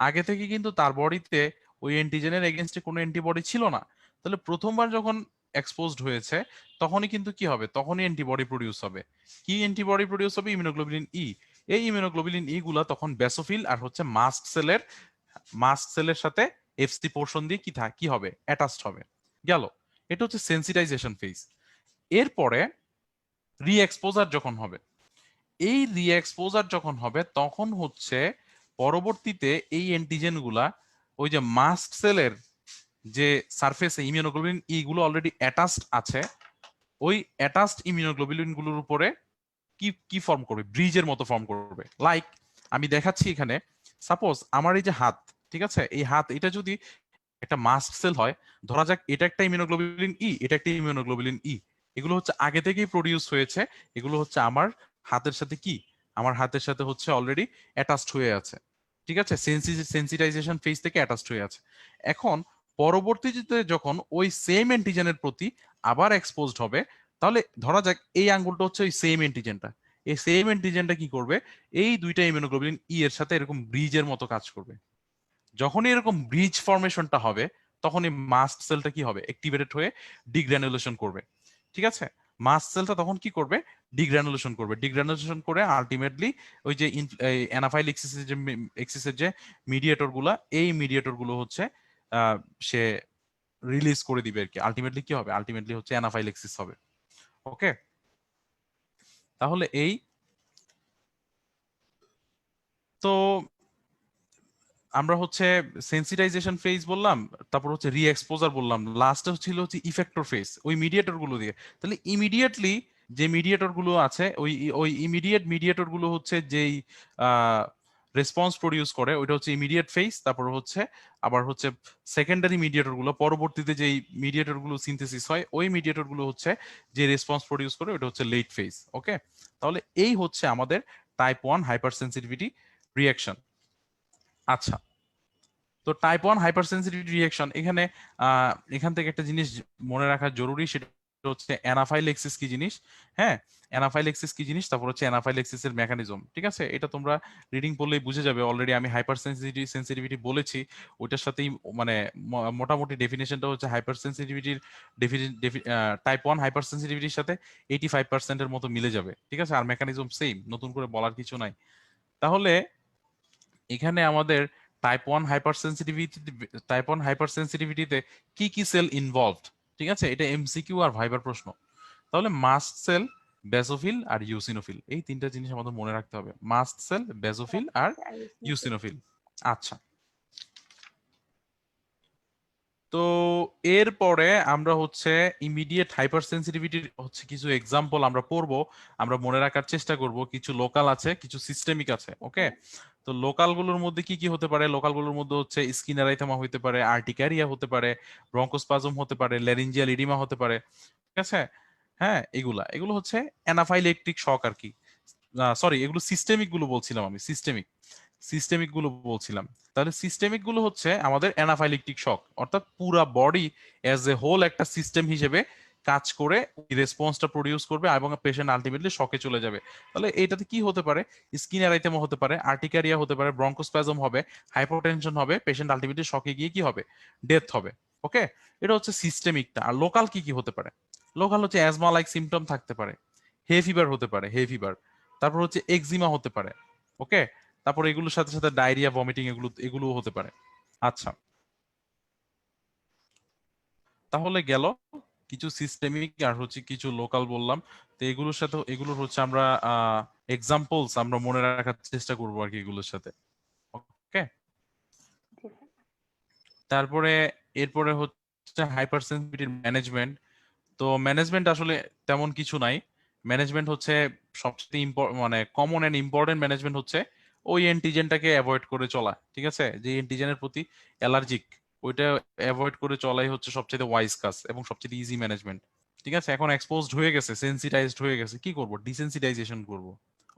B: আগে থেকে কিন্তু তার বডিতে ওই অ্যান্টিজেনের এগেনস্টে কোনো অ্যান্টিবডি ছিল না। তাহলে প্রথমবার যখন এক্সপোজড হয়েছে তখনই কিন্তু কি হবে, তখনই অ্যান্টিবডি প্রডিউস হবে। কি অ্যান্টিবডি প্রডিউস হবে? ইমিউনোগ্লোবুলিন ই। এই ইমিউনোগ্লোবুলিন ই গুলা তখন বেসোফিল আর হচ্ছে মাস্ট সেলের সাথে এফসি পোর্শন দিয়ে কি হবে, অ্যাটাচড হবে। গেল, এটা হচ্ছে সেন্সিটাইজেশন ফেজ। এরপরে রি এক্সপোজার যখন হবে, এই রি এক্সপোজার যখন হবে তখন হচ্ছে পরবর্তীতে এই অ্যান্টিজেন গুলা ওই যে মাস্ট সেলের যে সারফেসে ইমিউনোগ্লোবুলিন ই গুলো অলরেডি অ্যাটাচড আছে, ওই অ্যাটাচড ইমিউনোগ্লোবুলিন গুলোর উপরে কি কি ফর্ম করবে, ব্রিজের মতো ফর্ম করবে। লাইক আমি দেখাচ্ছি এখানে, সাপোজ আমার এই যে হাত, ঠিক আছে, এই হাত এটা যদি একটা মাস্ট সেল হয়, ধরা যাক এটা একটা ইমিউনোগ্লোবুলিন ই, এটা একটা ইমিউনোগ্লোবুলিন ই, এগুলো হচ্ছে আগে থেকেই প্রডিউস হয়েছে, এগুলো হচ্ছে আমার হাতের সাথে কি, আমার হাতের সাথে হচ্ছে অলরেডি অ্যাটাচড হয়ে আছে। ঠিক আছে, সেন্সিটাইজেশন ফেজ থেকে অ্যাটাচড হয়ে আছে। এখন পরবর্তীতে যখন ওই সেম অ্যান্টিজেনের প্রতি আবার এক্সপোজড হবে, তাহলে ধরা যাক এই আঙ্গুলটা হচ্ছে ওই সেম অ্যান্টিজেনটা, এই সেম অ্যান্টিজেনটা কি করবে, এই দুইটা ইমিউনোগ্লোবুলিন ই এর সাথে এরকম ব্রিজের মতো কাজ করবে। যখনই এরকম ব্রিজ ফর্মেশনটা হবে তখনই মাস্ট সেলটা কি হবে, অ্যাক্টিভেটেড হয়ে ডিগ্রানুলেশন করবে। ঠিক আছে, মাস্ট সেলটা তখন কি করবে, ডিগ্রানুলেশন করে আলটিমেটলি ওই যে অ্যানাফাইল এক্সিসের যে মিডিয়েটর গুলা, এই মিডিয়েটর গুলো হচ্ছে সে রিলিজ করে দিবে আর কি। আলটিমেটলি কি হবে, আলটিমেটলি হচ্ছে অ্যানাফাইল এক্সিস হবে। ওকে, তাহলে এই তো আমরা হচ্ছে সেন্সিটাইজেশন ফেজ বললাম, তারপর হচ্ছে রি এক্সপোজার বললাম, লাস্টে ছিল হচ্ছে ইফেক্টর ফেজ, ওই মিডিয়েটর গুলো দিয়ে। তাহলে ইমিডিয়েটলি যে মিডিয়েটর গুলো আছে, ওই ওই ইমিডিয়েট মিডিয়েটর গুলো হচ্ছে যেই রেসপন্স প্রডিউস করে, ওইটা হচ্ছে ইমিডিয়েট ফেজ। তারপর হচ্ছে আবার হচ্ছে সেকেন্ডারি মিডিয়েটর গুলো, পরবর্তীতে যেই মিডিয়েটর গুলো সিনথেসিস হয়, ওই মিডিয়েটর গুলো হচ্ছে যে রেসপন্স প্রডিউস করে, ওইটা হচ্ছে লেট ফেজ। ওকে, তাহলে এই হচ্ছে আমাদের টাইপ 1 হাইপার সেন্সিটিভিটি রিয়াকশন। আচ্ছা, তো টাইপ 1 হাইপার সেন্সিটিভ রিঅ্যাকশন, এখান থেকে একটা জিনিস মনে রাখা জরুরি, সেটা হচ্ছে অ্যানাফাইলেক্সিস কি জিনিস। হ্যাঁ, অ্যানাফাইলেক্সিস কি জিনিস, তারপর হচ্ছে অ্যানাফাইলেক্সিস এর মেকানিজম। ঠিক আছে, এটা তোমরা রিডিং পড়লেই বুঝে যাবে। অলরেডি আমি হাইপার সেন্সিটিভিটি বলেছি, ওইটার সাথেই মানে মোটামুটি ডেফিনেশনটা হচ্ছে হাইপার সেন্সিটিভিটির টাইপ 1 হাইপার সেন্সিটিভিটির সাথে 85% এর মতো মিলে যাবে। ঠিক আছে, আর মেকানিজম সেম, নতুন করে বলার কিছু নাই। তাহলে এখানে আমাদের টাইপ 1 হাইপার সেন্সিটিভিটিতে কি কি সেল ইনভলভড, ঠিক আছে, এটা এমসিকিউ আর ভাইবার প্রশ্ন। তাহলে মাস্ট সেল, বেসোফিল আর ইউসিনোফিল, এই তিনটা জিনিস আমাদের মনে রাখতে হবে, মাস্ট সেল, বেসোফিল আর ইউসিনোফিল। আচ্ছা, তো এরপরে আমরা হচ্ছে ইমিডিয়েট হাইপার সেন্সিটিভিটির হচ্ছে কিছু এক্সাম্পল আমরা পড়বো, আমরা মনে রাখার চেষ্টা করব। কিছু লোকাল আছে, কিছু সিস্টেমিক আছে। ওকে, তো লোকাল গুলোর মধ্যে কি কি হতে পারে, লোকাল গুলোর মধ্যে হচ্ছে স্কিন এরাইথেমা হতে পারে, আর্টিকারিয়া হতে পারে, ব্রঙ্কোস্পাজম হতে পারে, ল্যারিঞ্জিয়াল ইডিমা হতে পারে। ঠিক আছে, হ্যাঁ, এগুলো হচ্ছে অ্যানাফাইলেকটিক শক আর কি। সরি, এগুলো সিস্টেমিক গুলো বলছিলাম আমি, সিস্টেমিক গুলো বলছিলাম। তাহলে সিস্টেমিক গুলো হচ্ছে আমাদের অ্যানাফাইলেকটিক শক, অর্থাৎ পুরা বডি অ্যাজ এ হোল একটা সিস্টেম হিসেবে কাজ করে রেসপন্সটা প্রডিউস করবে এবং পেশেন্ট আলটিমেটলি শকে চলে যাবে। তাহলে এইটাতে কি হতে পারে, স্কিন এরাইথেমা হতে পারে, আর্টিকারিয়া হতে পারে, ব্রঙ্কোস্প্যাজম হবে, হাইপোটেনশন হবে, পেশেন্ট আলটিমেটলি শকে গিয়ে কি হবে, ডেথ হবে। ওকে, এটা হচ্ছে সিস্টেমিকটা। আর লোকাল কি কি হতে পারে, লোকাল হচ্ছে অ্যাজমা লাইক সিমটম থাকতে পারে, হে ফিভার হতে পারে, হে ফিভার। তারপর হচ্ছে এক্সিমা হতে পারে। ওকে, তারপর এগুলোর সাথে সাথে ডায়রিয়া, ভমিটিং, এগুলোও হতে পারে। আচ্ছা, তাহলে গেল কিছু সিস্টেমিক আর হচ্ছে কিছু লোকাল বললাম। তো এগুলোর সাথে এগুলোর হচ্ছে আমরা এক্সাম্পলস আমরা মনে রাখার চেষ্টা করবো আর কি এগুলোর সাথে। ওকে,
A: জি স্যার।
B: তারপরে এরপরে হচ্ছে হাইপার সেন্সিটিভিটি ম্যানেজমেন্ট। তো ম্যানেজমেন্ট আসলে তেমন কিছু নাই। ম্যানেজমেন্ট হচ্ছে সবচেয়ে মানে কমন এন্ড ইম্পর্টেন্ট ম্যানেজমেন্ট হচ্ছে ওই এন্টিজেনটাকে অ্যাভয়েড করে চলা, ঠিক আছে, যে এন্টিজেনের প্রতি অ্যালার্জিক, ওইটা অ্যাভয়েড করে চলাই হচ্ছে সবচেয়ে ওয়াইজ কাজ এবং সবচেয়ে ইজি ম্যানেজমেন্ট। ঠিক আছে, এখন এক্সপোজড হয়ে গেছে, সেন্সিটাইজড হয়ে গেছে, কি করব? ডিসেন্সিটাইজেশন করব।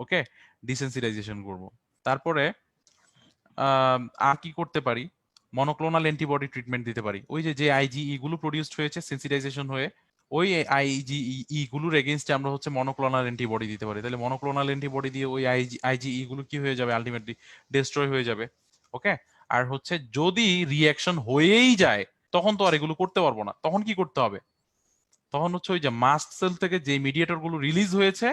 B: ওকে, ডিসেন্সিটাইজেশন করব। তারপরে আর কি করতে পারি? মনোক্লোনাল অ্যান্টিবডি ট্রিটমেন্ট দিতে পারি। ওই যে যে আইজিই গুলো প্রডিউসড হয়েছে সেন্সিটাইজেশন হয়ে, ওই আইজিই গুলোর এগেইনস্টে আমরা হচ্ছে মনোক্লোনাল অ্যান্টিবডি দিতে পারি। তাহলে মনোক্লোনাল অ্যান্টিবডি দিয়ে ওই আইজিই গুলো কি হয়ে যাবে? আলটিমেটলি ডিস্ট্রয় হয়ে যাবে। ওকে, আর হচ্ছে যদি রিঅ্যাকশন হয়েই যায় তখন তো আর এগুলো করতে পারবো না। তখন কি করতে হবে? তখন হচ্ছে ওই যে মাস্ট সেল থেকে যে মিডিয়েটর গুলো রিলিজ হয়েছে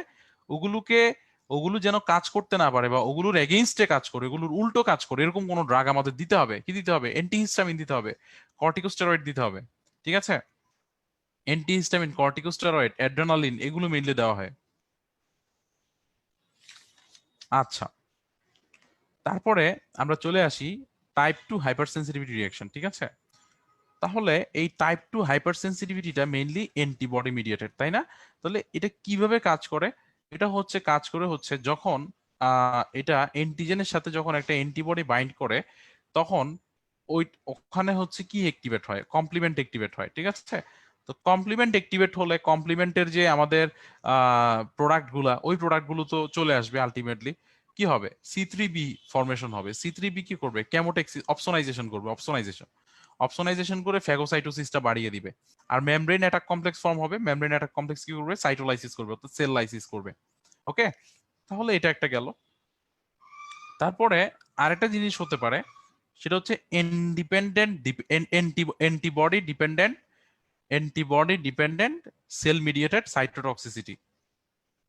B: ওগুলোকে, ওগুলো যেন কাজ করতে না পারে বা ওগুলোর এগেইনস্টে কাজ করে, ওগুলোর উল্টো কাজ করে, এরকম কোন ড্রাগ আমাদের দিতে হবে। কি দিতে হবে? অ্যান্টিহিস্টামিন দিতে হবে, কর্টিকোস্টেরয়েড দিতে হবে। ঠিক আছে, অ্যান্টিহিস্টামিন, কর্টিকোস্টেরয়েড, অ্যাড্রেনালিন, এগুলো মেইনলি দেওয়া হয়। আচ্ছা, তারপরে আমরা চলে আসি টাইপ 2 হাইপার সেন্সিটিভিটি রিঅ্যাকশন। ঠিক আছে, তাহলে এই টাইপ 2 হাইপার সেন্সিটিভিটিটা মেইনলি অ্যান্টিবডি মিডিয়েটেড, তাই না? তাহলে এটা কিভাবে কাজ করে? এটা হচ্ছে কাজ করে হচ্ছে যখন এটা অ্যান্টিজেনের সাথে যখন একটা অ্যান্টিবডি বাইন্ড করে তখন ওই ওখানে হচ্ছে কি অ্যাক্টিভেট হয়? কমপ্লিমেন্ট অ্যাক্টিভেট হয়। ঠিক আছে, তো কমপ্লিমেন্ট অ্যাক্টিভেট হলে কমপ্লিমেন্টের যে আমাদের প্রোডাক্ট গুলা, ওই প্রোডাক্ট গুলো তো চলে আসবে। আলটিমেটলি কি হবে? সি3বি ফরমেশন হবে। সি3বি কি করবে? কেমোটেক্সিস, অপসোনাইজেশন করবে। অপসোনাইজেশন করে ফ্যাগোসাইটোসিসটা বাড়িয়ে দিবে। আর মেমব্রেন অ্যাটাক কমপ্লেক্স ফর্ম হবে। মেমব্রেন অ্যাটাক কমপ্লেক্স কি করবে? সাইটোলাইসিস করবে, অর্থাৎ সেল লাইসিস করবে। ওকে, তাহলে এটা একটা গেল। তারপরে আরেকটা জিনিস হতে পারে, সেটা হচ্ছে independent antibody dependent cell mediated cytotoxicity.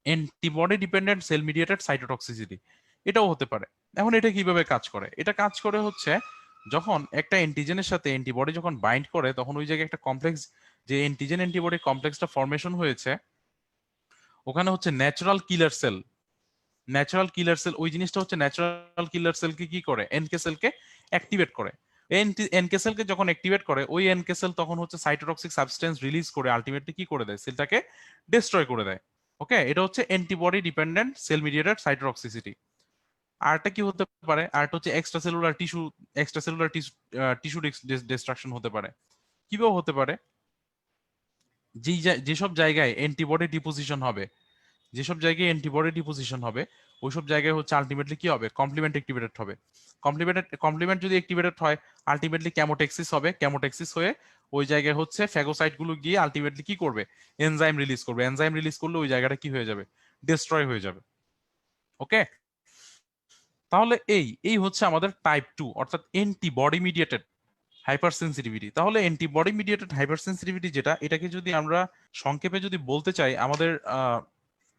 B: Antibody dependent cell mediated cytotoxicity, এটাও হতে পারে। এখন এটা কিভাবে কাজ করে? এটা কাজ করে হচ্ছে যখন একটা অ্যান্টিজেনের সাথে অ্যান্টিবডি যখন বাইন্ড করে তখন ওই জায়গায় একটা কমপ্লেক্স, যে অ্যান্টিজেন অ্যান্টিবডি কমপ্লেক্সটা ফরমেশন হয়েছে, ওখানে হচ্ছে ন্যাচারাল কিলার সেল। ন্যাচারাল কিলার সেল, ওই জিনিসটা হচ্ছে ন্যাচারাল কিলার সেলকে কি করে? এনকে সেলকে অ্যাক্টিভেট করে। এনকে সেলকে যখন অ্যাক্টিভেট করে, ওই এনকে সেল তখন হচ্ছে সাইটোটক্সিক সাবস্টেন্স রিলিজ করে আলটিমেটলি কি করে দেয়? সেলটাকে ডিস্ট্রয় করে দেয়। ওকে, এটা হচ্ছে অ্যান্টিবডি ডিপেন্ডেন্ট সেল মিডিয়েটেড সাইটোটক্সিসিটি। আরটা কি হতে পারে? আরটা হচ্ছে এক্সট্রা সেলুলার টিস্যু ডিস্ট্রাকশন হতে পারে। কিভাবে হতে পারে? যেসব জায়গায় অ্যান্টিবডি ডিপোজিশন হবে, যেসব জায়গায় অ্যান্টিবডি ডিপোজিশন হবে ওইসব জায়গায় হচ্ছে আলটিমেটলি কি হবে? কমপ্লিমেন্ট অ্যাক্টিভেটেড হবে। কমপ্লিমেন্ট যদি অ্যাক্টিভেটেড হয় আলটিমেটলি ক্যামোটেক্সিস হবে। ক্যামোটেক্সিস হয়ে ওই জায়গায় হচ্ছে ফ্যাগোসাইট গুলো গিয়ে আলটিমেটলি কি করবে? এনজাইম রিলিজ করবে। এনজাইম রিলিজ করলে ওই জায়গাটা কি হয়ে যাবে? ডিস্ট্রয় হয়ে যাবে। ওকে, তাহলে এই এই হচ্ছে আমাদের টাইপ 2 অর্থাৎ অ্যান্টিবডি মিডিয়েটেড হাইপার সেন্সিটিভিটি। তাহলে অ্যান্টিবডি মিডিয়েটেড হাইপার সেন্সিটিভিটি যেটা, এটাকে যদি আমরা সংক্ষেপে যদি বলতে চাই, আমাদের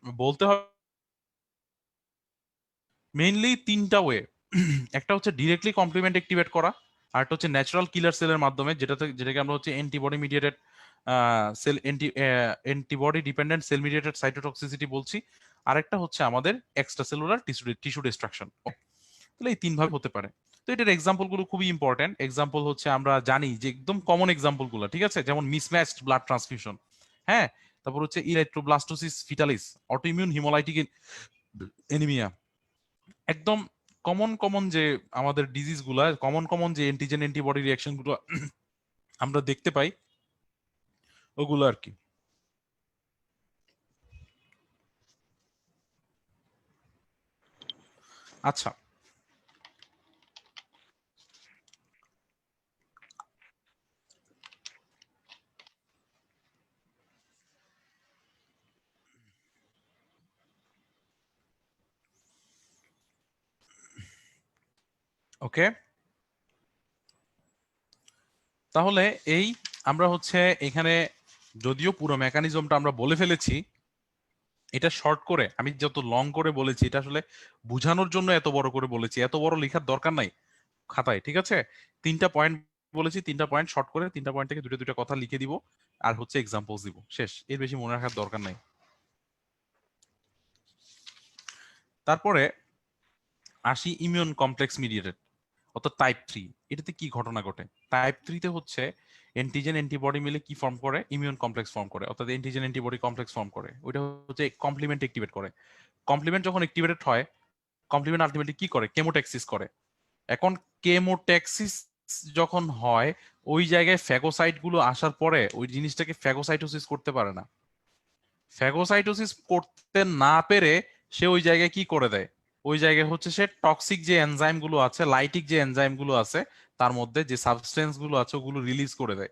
B: বলতে হবে মেইনলি তিনটা ওয়ে। একটা হচ্ছে ডিরেক্টলি কমপ্লিমেন্ট অ্যাক্টিভেট করা, আরেকটা হচ্ছে ন্যাচারাল কিলার সেলের মাধ্যমে, যেটাকে আমরা হচ্ছে antibody mediated cell antibody dependent cell mediated cytotoxicity বলছি। আরেকটা হচ্ছে আমাদের এক্সট্রা সেলুলার টিস্যু ডিস্ট্রাকশন। তাহলে এই তিন ভাবে হতে পারে। তো এটার এক্সাম্পল গুলো খুবই ইম্পর্টেন্ট। এক্সাম্পল হচ্ছে আমরা জানি যে একদম কমন এক্সাম্পল গুলো, ঠিক আছে, যেমন মিসম্যাচড ব্লাড ট্রান্সফিউশন, হ্যাঁ, তারপর হচ্ছে ইলেকট্রোব্লাস্টোসিস ফিটালিস, অটোইমিউন হিমোলাইটিক এনিমিয়া। একদম কমন কমন যে আমাদের ডিজিজ গুলা, কমন কমন যে অ্যান্টিজেন অ্যান্টিবডি রিঅ্যাকশন গুলো আমরা দেখতে পাই, ওগুলো আর কি। আচ্ছা, ওকে, তাহলে এই আমরা হচ্ছে এখানে যদিও পুরো মেকানিজমটা আমরা বলে ফেলেছি, এটা শর্ট করে আমি যত লং করে বলেছি, এটা আসলে বোঝানোর জন্য এত বড় করে বলেছি, এত বড় লেখার দরকার নাই খাতায়, ঠিক আছে? 3টা পয়েন্ট বলেছি, 3টা পয়েন্ট শর্ট করে 3টা পয়েন্ট থেকে দুটো দুটো কথা লিখে দিব, আর হচ্ছে এক্সাম্পলস দিব, শেষ। এর বেশি মনে রাখার দরকার নাই। তারপরে আসি ইমিউন কমপ্লেক্স মিডিয়েটেড অর্থাৎ টাইপ 3। এটাতে কি ঘটনা ঘটে? টাইপ 3 তে হচ্ছে অ্যান্টিজেন অ্যান্টিবডি মিলে কি ফর্ম করে? ইমিউন কমপ্লেক্স ফর্ম করে, অর্থাৎ অ্যান্টিজেন অ্যান্টিবডি কমপ্লেক্স ফর্ম করে। ওইটা হচ্ছে কমপ্লিমেন্ট অ্যাক্টিভেট করে। কমপ্লিমেন্ট যখন অ্যাক্টিভেটেড হয়, কমপ্লিমেন্ট আলটিমেটলি কি করে? কেমোট্যাক্সিস করে। এখন কেমোট্যাক্সিস যখন হয়, ওই জায়গায় ফ্যাগোসাইট গুলো আসার পরে ওই জিনিসটাকে ফ্যাগোসাইটোসিস করতে পারে না। ফ্যাগোসাইটোসিস করতে না পেরে সে ওই জায়গায় কি করে দেয়? ওই জায়গায় হচ্ছে সে টক্সিক যে এনজাইম গুলো আছে, লাইটিক যে এনজাইম গুলো আছে, তার মধ্যে যে সাবস্টেন্স গুলো আছে ওগুলো রিলিজ করে দেয়।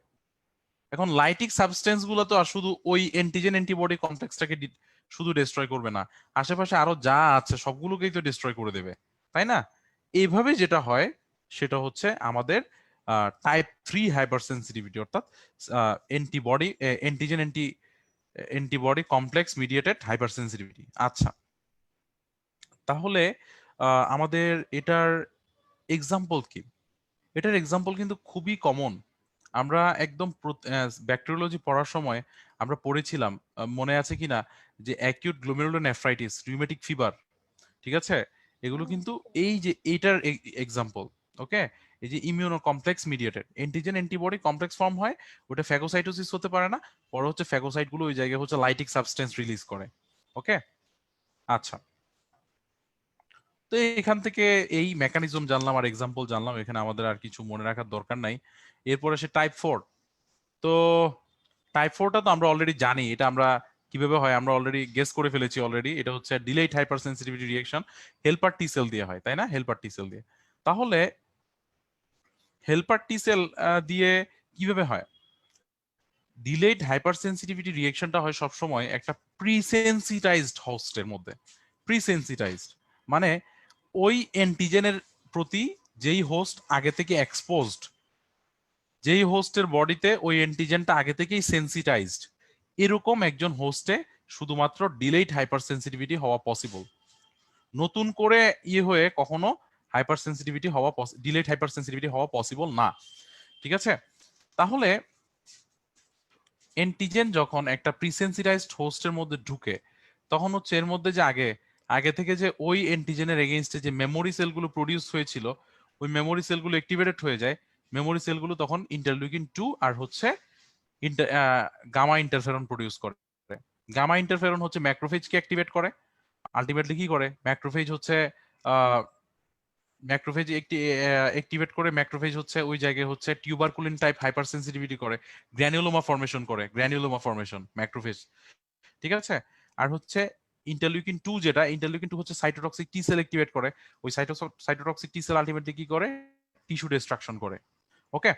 B: এখন লাইটিক সাবস্টেন্স গুলো তো আর শুধু ওই অ্যান্টিজেন অ্যান্টিবডি কমপ্লেক্সটাকে শুধু ডিস্ট্রয় করবে না, আশেপাশে আরো যা আছে সবগুলোকেই তো ডিস্ট্রয় করে দেবে, তাই না? এইভাবে যেটা হয় সেটা হচ্ছে আমাদের টাইপ 3 হাইপার সেন্সিটিভিটি, অর্থাৎ antibody antigen antibody complex mediated hyper sensitivity. আচ্ছা, তাহলে আমাদের এটার এক্সাম্পল কি? এটার এক্সাম্পল কিন্তু খুবই কমন। আমরা একদম ব্যাকটেরিওলজি পড়ার সময় আমরা পড়েছিলাম, মনে আছে কিনা, যে অ্যাকিউট গ্লোমেরুলোনেফ্রাইটিস, রিউমেটিক ফিভার, ঠিক আছে? এগুলো কিন্তু এই যে এইটার এক্সাম্পল। ওকে, এই যে immuno complex mediated antigen antibody complex form হয়, ওটা ফ্যাগোসাইটোসিস হতে পারে না, পরে হচ্ছে ফ্যাগোসাইট গুলো ওই জায়গায় হচ্ছে লাইটিক সাবস্টেন্স রিলিজ করে। ওকে, আচ্ছা, তো এখান থেকে এই মেকানিজম জানলাম আর এক্সাম্পল জানলাম, এখানে আমাদের আর কিছু মনে রাখার দরকার নাই। এরপরে সে টাইপ 4। তো টাইপ 4টা তো আমরা অলরেডি জানি, এটা আমরা কিভাবে হয় আমরা অলরেডি গেস করে ফেলেছি অলরেডি। এটা হচ্ছে delayed hyper sensitivity reaction, helper T sell দিয়ে হয়, তাই না? হেল্পার টি সেল দিয়ে। তাহলে হেল্পার টি সেল দিয়ে কিভাবে হয়? ডিলেড হাইপার সেন্সিটিভিটি রিঅ্যাকশনটা হয় সবসময় একটা প্রিসেন্সিটাইজড হোস্টের মধ্যে। প্রিসেন্সিটাইজড মানে ওই অ্যান্টিজেনের প্রতি যেই হোস্ট আগে থেকে এক্সপোজড, যেই হোস্টের বডিতে ওই অ্যান্টিজেনটা আগে থেকেই সেন্সিটাইজড, এরকম একজন হোস্টে শুধুমাত্র ডিলেড হাইপার সেন্সিটিভিটি হওয়া পসিবল। নতুন করে হয়ে কখনো হাইপার সেন্সিটিভিটি হওয়া, ডিলেড হাইপার সেন্সিটিভিটি হওয়া পসিবল না, ঠিক আছে? তাহলে অ্যান্টিজেন যখন একটা প্রিসেন্সিটাইজড হোস্টের মধ্যে ঢুকে, তখন হচ্ছে এর মধ্যে যে আগে আগে থেকে যে ওই অ্যান্টিজেনের এগেইনস্টে যে মেমোরি সেলগুলো প্রডিউস হয়েছিল, ওই মেমোরি সেলগুলো অ্যাক্টিভেটেড হয়ে যায়। মেমোরি সেলগুলো তখন ইন্টারলিউকিন 2 আর হচ্ছে গামা ইন্টারফেরন প্রডিউস করে। গামা ইন্টারফেরন হচ্ছে ম্যাক্রোফেজকে অ্যাক্টিভেট করে। আলটিমেটলি কি করে? ম্যাক্রোফেজ হচ্ছে ম্যাক্রোফেজ একটি অ্যাক্টিভেট করে, ম্যাক্রোফেজ হচ্ছে ওই জায়গায় হচ্ছে টিউবারকুলিন টাইপ হাইপার সেন্সিটিভিটি করে, গ্র্যানুলোমা ফর্মেশন করে, গ্র্যানুলোমা ফর্মেশন ম্যাক্রোফেজ, ঠিক আছে? আর হচ্ছে ইন্টারলিউকিন 2, যেটা ইন্টারলিউকিন 2 হচ্ছে সাইটোটক্সিক টি সেল অ্যাক্টিভেট করে। ওই সাইটোটক্সিক টি সেল আলটিমেটলি কি করে? টিস্যু ডিস্ট্রাকশন করে। ওকে,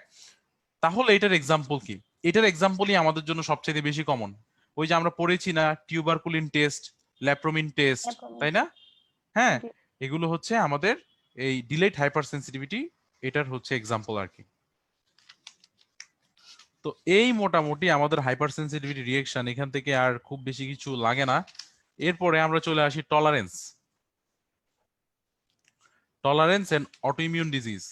B: তাহলে এটার এক্সাম্পল কি? এটার এক্সাম্পলই আমাদের জন্য সবচেয়ে বেশি কমন। ওই যে আমরা পড়েছি না, টিউবারকুলিন টেস্ট, ল্যাপ্রোমিন টেস্ট, তাই না? হ্যাঁ,
A: জি।
B: এগুলো হচ্ছে আমাদের এই ডিলেড হাইপার সেন্সিটিভিটি, এটার হচ্ছে এক্সাম্পল আর কি। তো এই মোটামুটি আমাদের হাইপার সেন্সিটিভিটি রিঅ্যাকশন, এখান থেকে আর খুব বেশি কিছু লাগে না। এরপরে আমরা চলে আসি tolerance. Tolerance and autoimmune disease.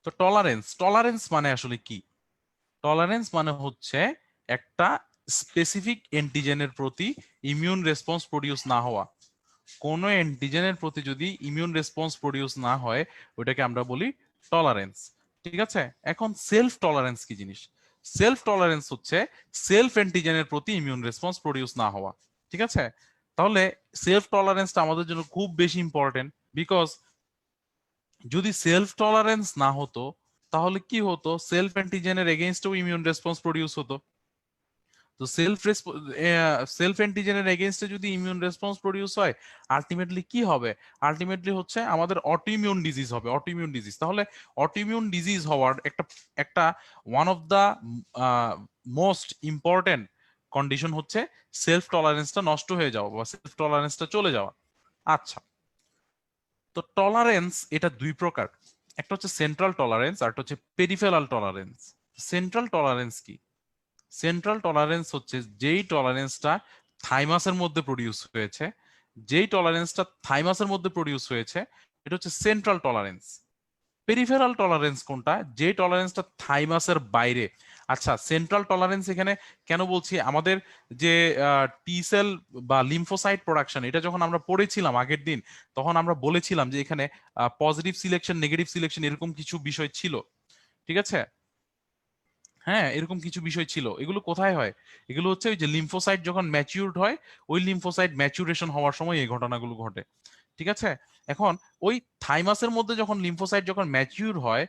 B: তো টলারেন্স মানে আসলে কি? টলারেন্স মানে হচ্ছে একটা স্পেসিফিক অ্যান্টিজেনের প্রতি ইমিউন রেসপন্স প্রডিউস না হওয়া। কোনো অ্যান্টিজেনের প্রতি যদি ইমিউন রেসপন্স প্রডিউস না হয়, ওটাকে আমরা বলি টলারেন্স, ঠিক আছে? এখন সেলফ টলারেন্স কি জিনিস? সেলফ টলারেন্স হচ্ছে সেলফ অ্যান্টিজেনের প্রতি ইমিউন রেসপন্স প্রডিউস না হওয়া, ঠিক আছে? তাহলে সেলফ টলারেন্সটা আমাদের জন্য খুব বেশি ইম্পর্টেন্ট, বিকজ যদি সেলফ টলারেন্স না হতো তাহলে কি হতো? সেলফ অ্যান্টিজেনের এগেইনস্টেও ইমিউন রেসপন্স প্রডিউস হতো। তো সেলফ অ্যান্টিজেনের এগেইনস্টে যদি ইমিউন রেসপন্স প্রডিউস হয়, আলটিমেটলি কি হবে? আলটিমেটলি হচ্ছে আমাদের অটোইমিউন ডিজিজ হবে, অটোইমিউন ডিজিজ। তাহলে অটোইমিউন ডিজিজ হওয়ার একটা একটা one of the most important condition হচ্ছে সেলফ টলারেন্সটা নষ্ট হয়ে যাওয়া বা সেলফ টলারেন্সটা চলে যাওয়া। আচ্ছা, তো টলারেন্স এটা দুই প্রকার, একটা হচ্ছে সেন্ট্রাল টলারেন্স আর একটা হচ্ছে পেরিফেরাল টলারেন্স। সেন্ট্রাল টলারেন্স কি? সেন্ট্রাল টলারেন্স হচ্ছে যেই টলারেন্সটা থাইমাসের মধ্যে প্রডিউস হয়েছে, যেই টলারেন্সটা থাইমাসের মধ্যে প্রডিউস হয়েছে এটা হচ্ছে সেন্ট্রাল টলারেন্স। পেরিফেরাল টলারেন্স কোনটা? যে টলারেন্সটা থাইমাসের বাইরে। আচ্ছা, সেন্ট্রাল টলারেন্স এখানে কেন বলছি? আমাদের যে টি সেল বা লিম্ফোসাইট প্রোডাকশন, এটা যখন আমরা পড়েছিলাম আগের দিন, তখন আমরা বলেছিলাম যে এখানে পজিটিভ সিলেকশন, নেগেটিভ সিলেকশন এরকম কিছু বিষয় ছিল, ঠিক আছে? হ্যাঁ, এরকম কিছু বিষয় ছিল। এগুলো কোথায় হয়? এগুলো হচ্ছে ওই যে লিম্ফোসাইট যখন ম্যাচিউরড হয়, ওই লিম্ফোসাইট ম্যাচুরেশন হওয়ার সময় এই ঘটনাগুলো ঘটে, ঠিক আছে? এখন ওই থাইমাসের মধ্যে যখন লিম্ফোসাইট যখন ম্যাচিউর হয়,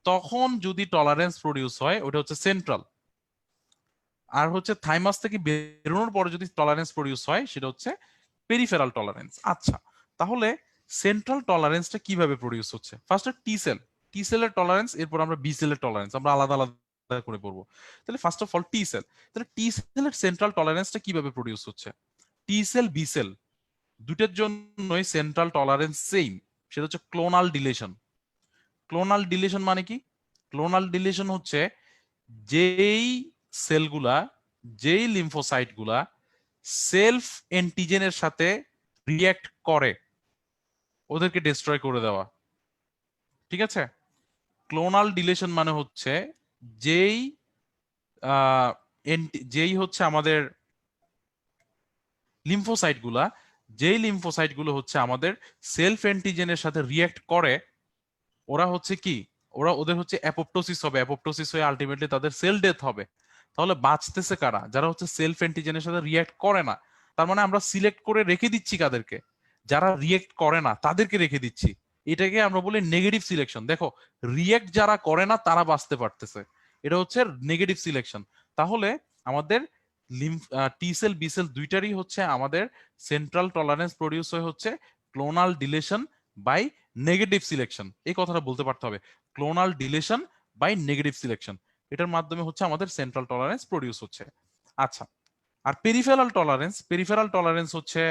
B: তখন যদি টলারেন্স প্রডিউস হয় ওটা হচ্ছে সেন্ট্রাল। আর হচ্ছে থাইমাস থেকে বেরোনোর পরে যদি টলারেন্স প্রডিউস হয় সেটা হচ্ছে পেরিফেরাল টলারেন্স। আচ্ছা, তাহলে সেন্ট্রাল টলারেন্সটা কিভাবে প্রডিউস হচ্ছে? ফার্স্টে টি সেল, টি সেলের টলারেন্স, এরপর আমরা বি সেলের টলারেন্স, আমরা আলাদা আলাদা করে পড়বো। তাহলে first of all T sell, তাহলে টি সেলের সেন্ট্রাল টলারেন্সটা কিভাবে প্রডিউস হচ্ছে? টি সেল বি সেল দুটোর জন্যই সেন্ট্রাল টলারেন্স সেম, সেটা হচ্ছে ক্লোনাল ডিলেশন। ক্লোনাল ডিলেশন মানে কি? ক্লোনাল ডিলেশন হচ্ছে যেই সেলগুলা, যেই লিম্ফোসাইট গুলা সেলফ এন্টিজেনের সাথে রিয়্যাক্ট করে ওদেরকে ডিস্ট্রয় করে দেওয়া, ঠিক আছে? ক্লোনাল ডিলেশন মানে হচ্ছে যেই যেই হচ্ছে আমাদের লিম্ফোসাইট গুলা, যেই লিম্ফোসাইট গুলো হচ্ছে আমাদের সেলফ এন্টিজেনের সাথে রিয়্যাক্ট করে, ওরা হচ্ছে কি, ওরা ওদের হচ্ছে অ্যাপোপ্টোসিস হবে, অ্যাপোপ্টোসিস হয়ে আলটিমেটলি তাদের সেল ডেথ হবে। তাহলে বাঁচতেছে কারা? যারা হচ্ছে সেলফ অ্যান্টিজেনের সাথে রিয়্যাক্ট করে না। তার মানে আমরা সিলেক্ট করে রেখে দিচ্ছি কাদেরকে? যারা রিয়েক্ট করে না তাদেরকে রেখে দিচ্ছি। এটাকে আমরা বলি নেগেটিভ সিলেকশন। দেখো, রিয়েক্ট যারা করে না তারা বাঁচতে পারতেছে, এটা হচ্ছে নেগেটিভ সিলেকশন। তাহলে আমাদের টি সেল বি সেল দুইটারই হচ্ছে আমাদের সেন্ট্রাল টলারেন্স প্রডিউস হয়ে হচ্ছে clonal deletion by negative selection. এই কথাটা বলতে পারতে হবে, clonal deletion by negative selection, এটার মাধ্যমে হচ্ছে আমাদের সেন্ট্রাল টলারেন্স প্রডিউস হচ্ছে। আচ্ছা, আর পেরিফেরাল টলারেন্স, পেরিফেরাল টলারেন্স হচ্ছে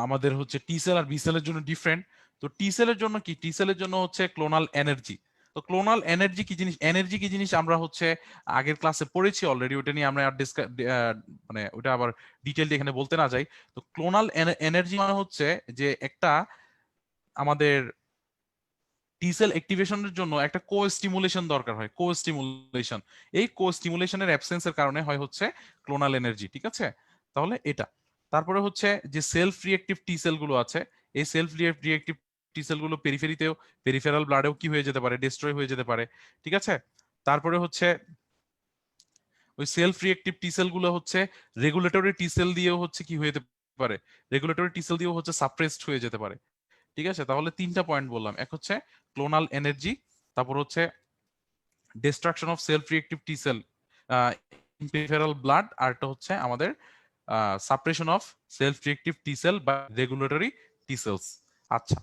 B: আমাদের হচ্ছে টি সেল আর বি সেলের জন্য ডিফারেন্ট। তো টি সেলের জন্য কি? টি সেলের জন্য হচ্ছে ক্লোনাল এনার্জি। তো ক্লোনাল এনার্জি কি জিনিস, এনার্জি কি জিনিস আমরা হচ্ছে আগের ক্লাসে পড়েছি অলরেডি, ওটা নিয়ে আমরা আর মানে ওটা আবার ডিটেইললি এখানে বলতে না যাই। তো ক্লোনাল এনার্জি মানে হচ্ছে যে একটা আমাদের টি সেল অ্যাক্টিভেশনের জন্য একটা কো স্টিমুলেশন দরকার হয়, কো স্টিমুলেশন। এই কো স্টিমুলেশনের অ্যাবসেন্সের কারণে হয় হচ্ছে ক্লোনাল এনার্জি, ঠিক আছে? তাহলে এটা, তারপরে হচ্ছে যে সেলফ রিয়েক্টিভ টি সেল গুলো আছে, এই সেলফ রিয়েক্টিভ টি সেল গুলো পেরিফেরিতেও, পেরিফেরাল ব্লাডেও কি হয়ে যেতে পারে? ডিস্ট্রয় হয়ে যেতে পারে, ঠিক আছে? তারপরে হচ্ছে ওই সেলফ রিয়েক্টিভ টি সেল গুলো হচ্ছে রেগুলেটরি টি সেল দিয়েও হচ্ছে কি হয়ে যেতে পারে? রেগুলেটরি টি সেল দিয়েও হচ্ছে সাপ্রেসড হয়ে যেতে পারে, ঠিক আছে? তাহলে তিনটা পয়েন্ট বললাম, এক হচ্ছে ক্লোনাল এনার্জি, তারপর হচ্ছে destruction of self reactive T cell in peripheral blood, আর একটা হচ্ছে আমাদের suppression of self reactive T cell বা রেগুলেটরি টি সেলস। আচ্ছা,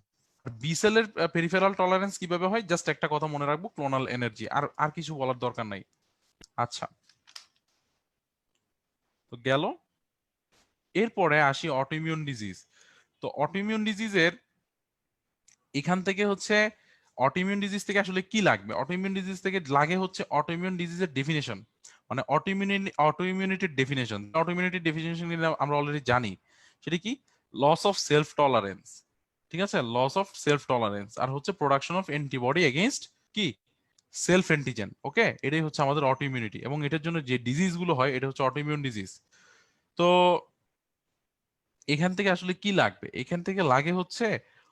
B: বি সেলের পেরিফেরাল টলারেন্স কিভাবে হয়? জাস্ট একটা কথা মনে রাখবো, ক্লোনাল এনার্জি, আর আর কিছু বলার দরকার নাই। আচ্ছা, তো গেল। এরপরে আসি অটোইমিউন ডিজিজ। তো অটোইমিউন ডিজিজের এখান থেকে হচ্ছে অটোইমিউন ডিজিজ থেকে আসলে কি লাগবে? অটোইমিউন ডিজিজ থেকে লাগে হচ্ছে অটোইমিউন ডিজিজের ডেফিনেশন, মানে অটোইমিউনিটির ডেফিনেশন। অটোইমিউনিটির ডেফিনেশন আমরা অলরেডি জানি, সেটা কি? লস অফ সেলফ টলারেন্স, ঠিক আছে? লস অফ সেলফ টলারেন্স, আর হচ্ছে প্রোডাকশন অফ অ্যান্টিবডি এগেইনস্ট কি? Self antigen. ওকে, এটাই হচ্ছে আমাদের অটোইমিউনিটি, এবং এটার জন্য যে ডিজিজ গুলো হয় এটা হচ্ছে অটোইমিউন ডিজিজ। তো এখান থেকে আসলে কি লাগবে? এখান থেকে লাগে হচ্ছে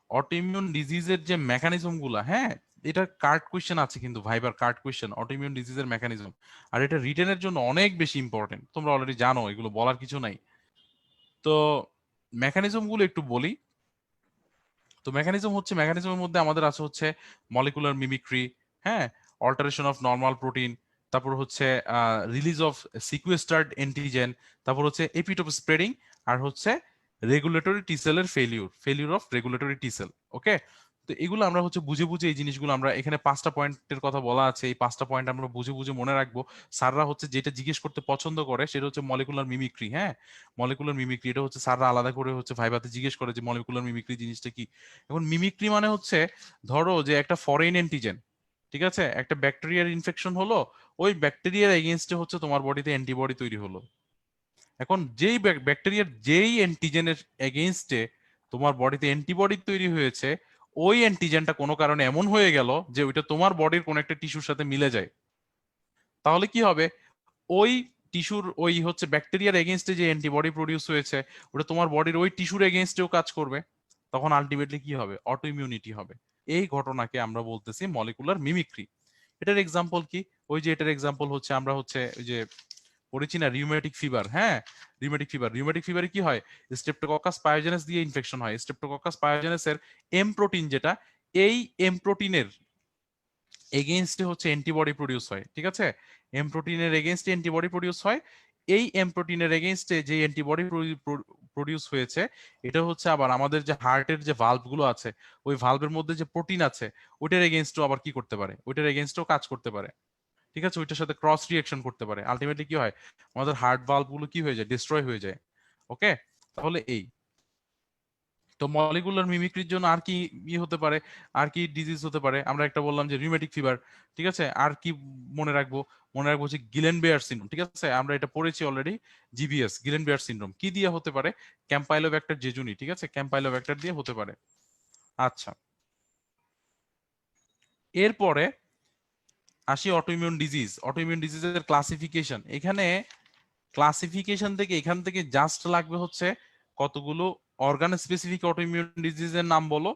B: অটোইমিউন ডিজিজের যে মেকানিজম গুলা, হ্যাঁ, এটা কার্ড কোয়েশ্চেন আছে কিন্তু, ভাইবার কার্ড কোয়েশ্চেন, অটোইমিউন ডিজিজের মেকানিজম। আর এটা রিটেনের জন্য অনেক বেশি ইম্পর্টেন্ট, তোমরা অলরেডি জানো, এগুলো বলার কিছু নাই। তো মেকানিজম গুলো একটু বলি। তো মেকানিজম হচ্ছে, মেকানিজমের মধ্যে আমাদের আছে হচ্ছে মলিকুলার মিমিক্রি, হ্যাঁ, অল্টারেশন অফ নর্মাল প্রোটিন, তারপর হচ্ছে রিলিজ অফ সিকুয়েস্টার্ড অ্যান্টিজেন, তারপর হচ্ছে এপিটোপ স্প্রেডিং, আর হচ্ছে রেগুলেটরি টি সেলের failure of regulatory T cell. Okay, তো এগুলো আমরা হচ্ছে বুঝে বুঝে, এই জিনিসগুলো আমরা এখানে 5টা পয়েন্টের কথা বলা আছে, এই 5টা পয়েন্ট আমরা বুঝে বুঝে মনে রাখবো। স্যাররা হচ্ছে যেটা জিজ্ঞেস করতে পছন্দ করে সেটা হচ্ছে মলিকুলার মিমিক্রি। হ্যাঁ, মলিকুলার মিমিক্রি, এটা হচ্ছে স্যাররা আলাদা করে হচ্ছে ভাইভাতে জিজ্ঞেস করে যে মলিকুলার মিমিক্রি জিনিসটা কি। এখন মিমিক্রি মানে হচ্ছে, ধরো যে একটা ফরেন অ্যান্টিজেন, ঠিক আছে, একটা ব্যাকটেরিয়ার ইনফেকশন হলো, ওই ব্যাকটেরিয়ার এগেইনস্টে হচ্ছে তোমার বডিতে অ্যান্টিবডি তৈরি হলো। এখন যেই ব্যাকটেরিয়ার যেই অ্যান্টিজেনের এগেইনস্টে তোমার বডিতে অ্যান্টিবডি তৈরি হয়েছে, ওই অ্যান্টিজেনটা কোনো কারণে এমন হয়ে গেল যে ওইটা তোমার বডির কোনো একটা টিস্যুর সাথে মিলে যায়, তাহলে কি হবে? ওই টিস্যুর ওই হচ্ছে ব্যাকটেরিয়ার এগেইনস্টে যে অ্যান্টিবডি প্রডিউস হয়েছে, ওটা তোমার বডির ওই টিস্যুর এগেইনস্টেও কাজ করবে। তখন আলটিমেটলি কি হবে? অটো ইমিউনিটি হবে। এই ঘটনাকে আমরা বলতেছি মলিকুলার মিমিক্রি। এটার এক্সাম্পল কি? ওই যে এটার এক্সাম্পল হচ্ছে আমরা হচ্ছে ওই যে পড়েছি না রিউমেটিক ফিভার। হ্যাঁ, রিউমেটিক ফিভারে কি হয়? স্ট্রেপ্টোককাস পায়োজেনাস দিয়ে ইনফেকশন হয়। স্ট্রেপ্টোককাস পায়োজেনাসের এম প্রোটিন যেটা, এই এম প্রোটিনের এগেইনস্টে হচ্ছে অ্যান্টিবডি প্রডিউস হয়। ঠিক আছে, এম প্রোটিনের এগেইনস্টে অ্যান্টিবডি প্রডিউস হয়। এই এম প্রোটিনের এগেইনস্টে যে অ্যান্টিবডি প্রডিউস হয়েছে, এটা হচ্ছে আবার আমাদের যে হার্টের যে ভালভ গুলো আছে, ওই ভালভের মধ্যে যে প্রোটিন আছে, ওইটার এগেইনস্টও আবার কি করতে পারে? ওইটার এগেইনস্টও কাজ করতে পারে। ঠিক আছে, ওইটার সাথে ক্রস রিঅ্যাকশন করতে পারে। আলটিমেটলি কি হয়? আমাদের হার্ট ভালভ গুলো কি হয়ে যায়? ডিস্ট্রয় হয়ে যায়। ওকে, তাহলে এই তো মলিকুলার মিমিক্রির জন্য আর কি হতে পারে, আর কি ডিজিজ হতে পারে? আমরা একটা বললাম যে রিউমেটিক ফিভার। ঠিক আছে, আর কি মনে রাখবো? মনে রাখবো হচ্ছে গিলেন বেয়ার সিনড্রোম। ঠিক আছে, আমরা এটা পড়েছি already, GBS, Guillain Barre syndrome. কি দিয়ে হতে পারে? Campylobacter jejuni. ঠিক আছে, ক্যাম্পাইলোব্যাক্টার দিয়ে হতে পারে। আচ্ছা, এরপরে আসি অটোইমিউন ডিজিজ। অটোইমিউন ডিজিজের ক্লাসিফিকেশন। এখানে ক্লাসিফিকেশন থেকে এখান থেকে জাস্ট লাগবে হচ্ছে কতগুলো অর্গান স্পেসিফিক অটোইমিউন ডিজিজের নাম বলো,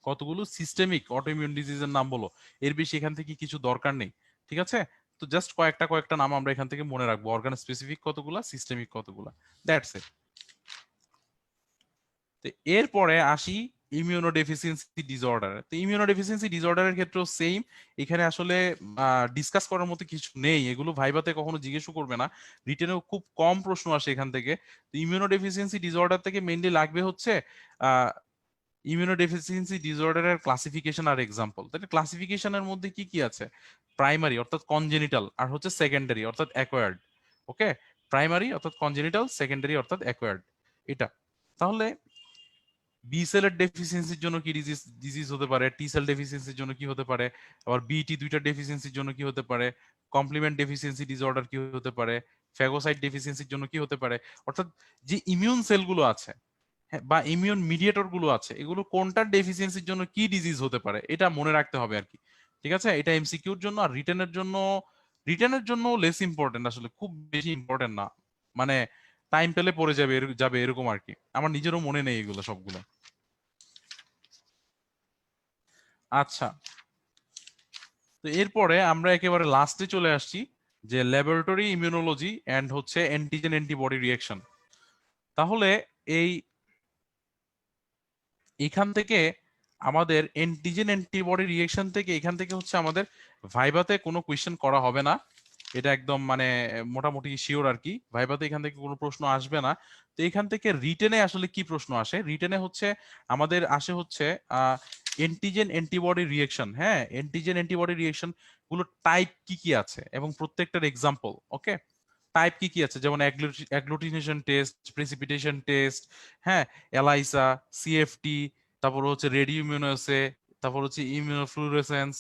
B: কতগুলো সিস্টেমিক অটোইমিউন ডিজিজের নাম বলো। এর বেশি এখান থেকে কিছু দরকার নেই। ঠিক আছে, তো জাস্ট কয়েকটা নাম আমরা এখান থেকে মনে রাখবো, অর্গান স্পেসিফিক কতগুলা, সিস্টেমিক কতগুলা, দ্যাটস ইট। তো এরপরে আসি ইমিউনোডেফিসিয়েন্সি ডিসঅর্ডার। তো ইমিউনোডেফিসিয়েন্সি ডিসঅর্ডারের ক্ষেত্রেও সেম। এখানে আসলে ডিসকাস করার মতো কিছু নেই, এগুলো ভাইভাতে কখনো জিজ্ঞেসও করবে না, রিটেনেও খুব কম প্রশ্ন আসে এখান থেকে। তো ইমিউনোডেফিসিয়েন্সি ডিসঅর্ডার থেকে মেইনলি লাগবে হচ্ছে ইমিউনোডেফিসিয়েন্সি ডিসঅর্ডারের ক্লাসিফিকেশন আর এক্সাম্পল। তাহলে ক্লাসিফিকেশনের মধ্যে কি কি আছে? প্রাইমারি অর্থাৎ কনজেনিটাল, আর হচ্ছে সেকেন্ডারি অর্থাৎ অ্যাকোয়ার্ড। ওকে, প্রাইমারি অর্থাৎ কনজেনিটাল, সেকেন্ডারি অর্থাৎ অ্যাকোয়ার্ড, এটা। তাহলে বি সেলের ডেফিসিয়েন্সির জন্য কি ডিজিজ হতে পারে? টি সেল ডেফিসিয়েন্সির জন্য কি হতে পারে? আবার বিটি দুইটা ডেফিসিয়েন্সির জন্য কি হতে পারে? কমপ্লিমেন্ট ডেফিসিয়েন্সি ডিসঅর্ডার কি হতে পারে? ফ্যাগোসাইট ডেফিসিয়েন্সির জন্য কি হতে পারে? অর্থাৎ যে ইমিউন সেলগুলো আছে, হ্যাঁ, বা ইমিউন মিডিয়েটর গুলো আছে, এগুলো কোনটার ডেফিসিয়েন্সির জন্য কি ডিজিজ হতে পারে, এটা মনে রাখতে হবে আর কি। ঠিক আছে, এটা এমসিকিউর জন্য। আর রিটেনের জন্য লেস ইম্পর্টেন্ট, আসলে খুব বেশি ইম্পর্টেন্ট না, মানে টাইম পেলে পড়ে যাবে যাবে এরকম আর কি। আমার নিজেরও মনে নেই এগুলো সবগুলো। আচ্ছা, তো এরপরে আমরা একেবারে লাস্টে চলে আসছি, যে ল্যাবরেটরি ইমিউনোলজি এন্ড হচ্ছে অ্যান্টিজেন অ্যান্টিবডি রিঅ্যাকশন। তাহলে এই এখান থেকে আমাদের অ্যান্টিজেন অ্যান্টিবডি রিঅ্যাকশন থেকে এখান থেকে হচ্ছে আমাদের ভাইভাতে কোনো কোয়েশ্চেন করা হবে না, এটা একদম মানে মোটামুটি শিওর আর কি। ভাইভাতে এখান থেকে কোনো প্রশ্ন আসবে না। তো এখান থেকে রিটেনে আসলে কি প্রশ্ন আসে? রিটেনে হচ্ছে আমাদের আসে হচ্ছে অ্যান্টিজেন অ্যান্টিবডি রিঅ্যাকশন। হ্যাঁ, অ্যান্টিজেন অ্যান্টিবডি রিঅ্যাকশন গুলো টাইপ কি কি আছে এবং প্রত্যেকটার এক্সাম্পল। ওকে, টাইপ কি কি আছে? যেমন অ্যাগ্লুটিনেশন টেস্ট, প্রেসিপিটেশন টেস্ট, হ্যাঁ, এলাইসা, সিএফটি, তারপর হচ্ছে রেডিও ইমিউনোসে, তারপর হচ্ছে ইমিউনোফ্লুরেসেন্স,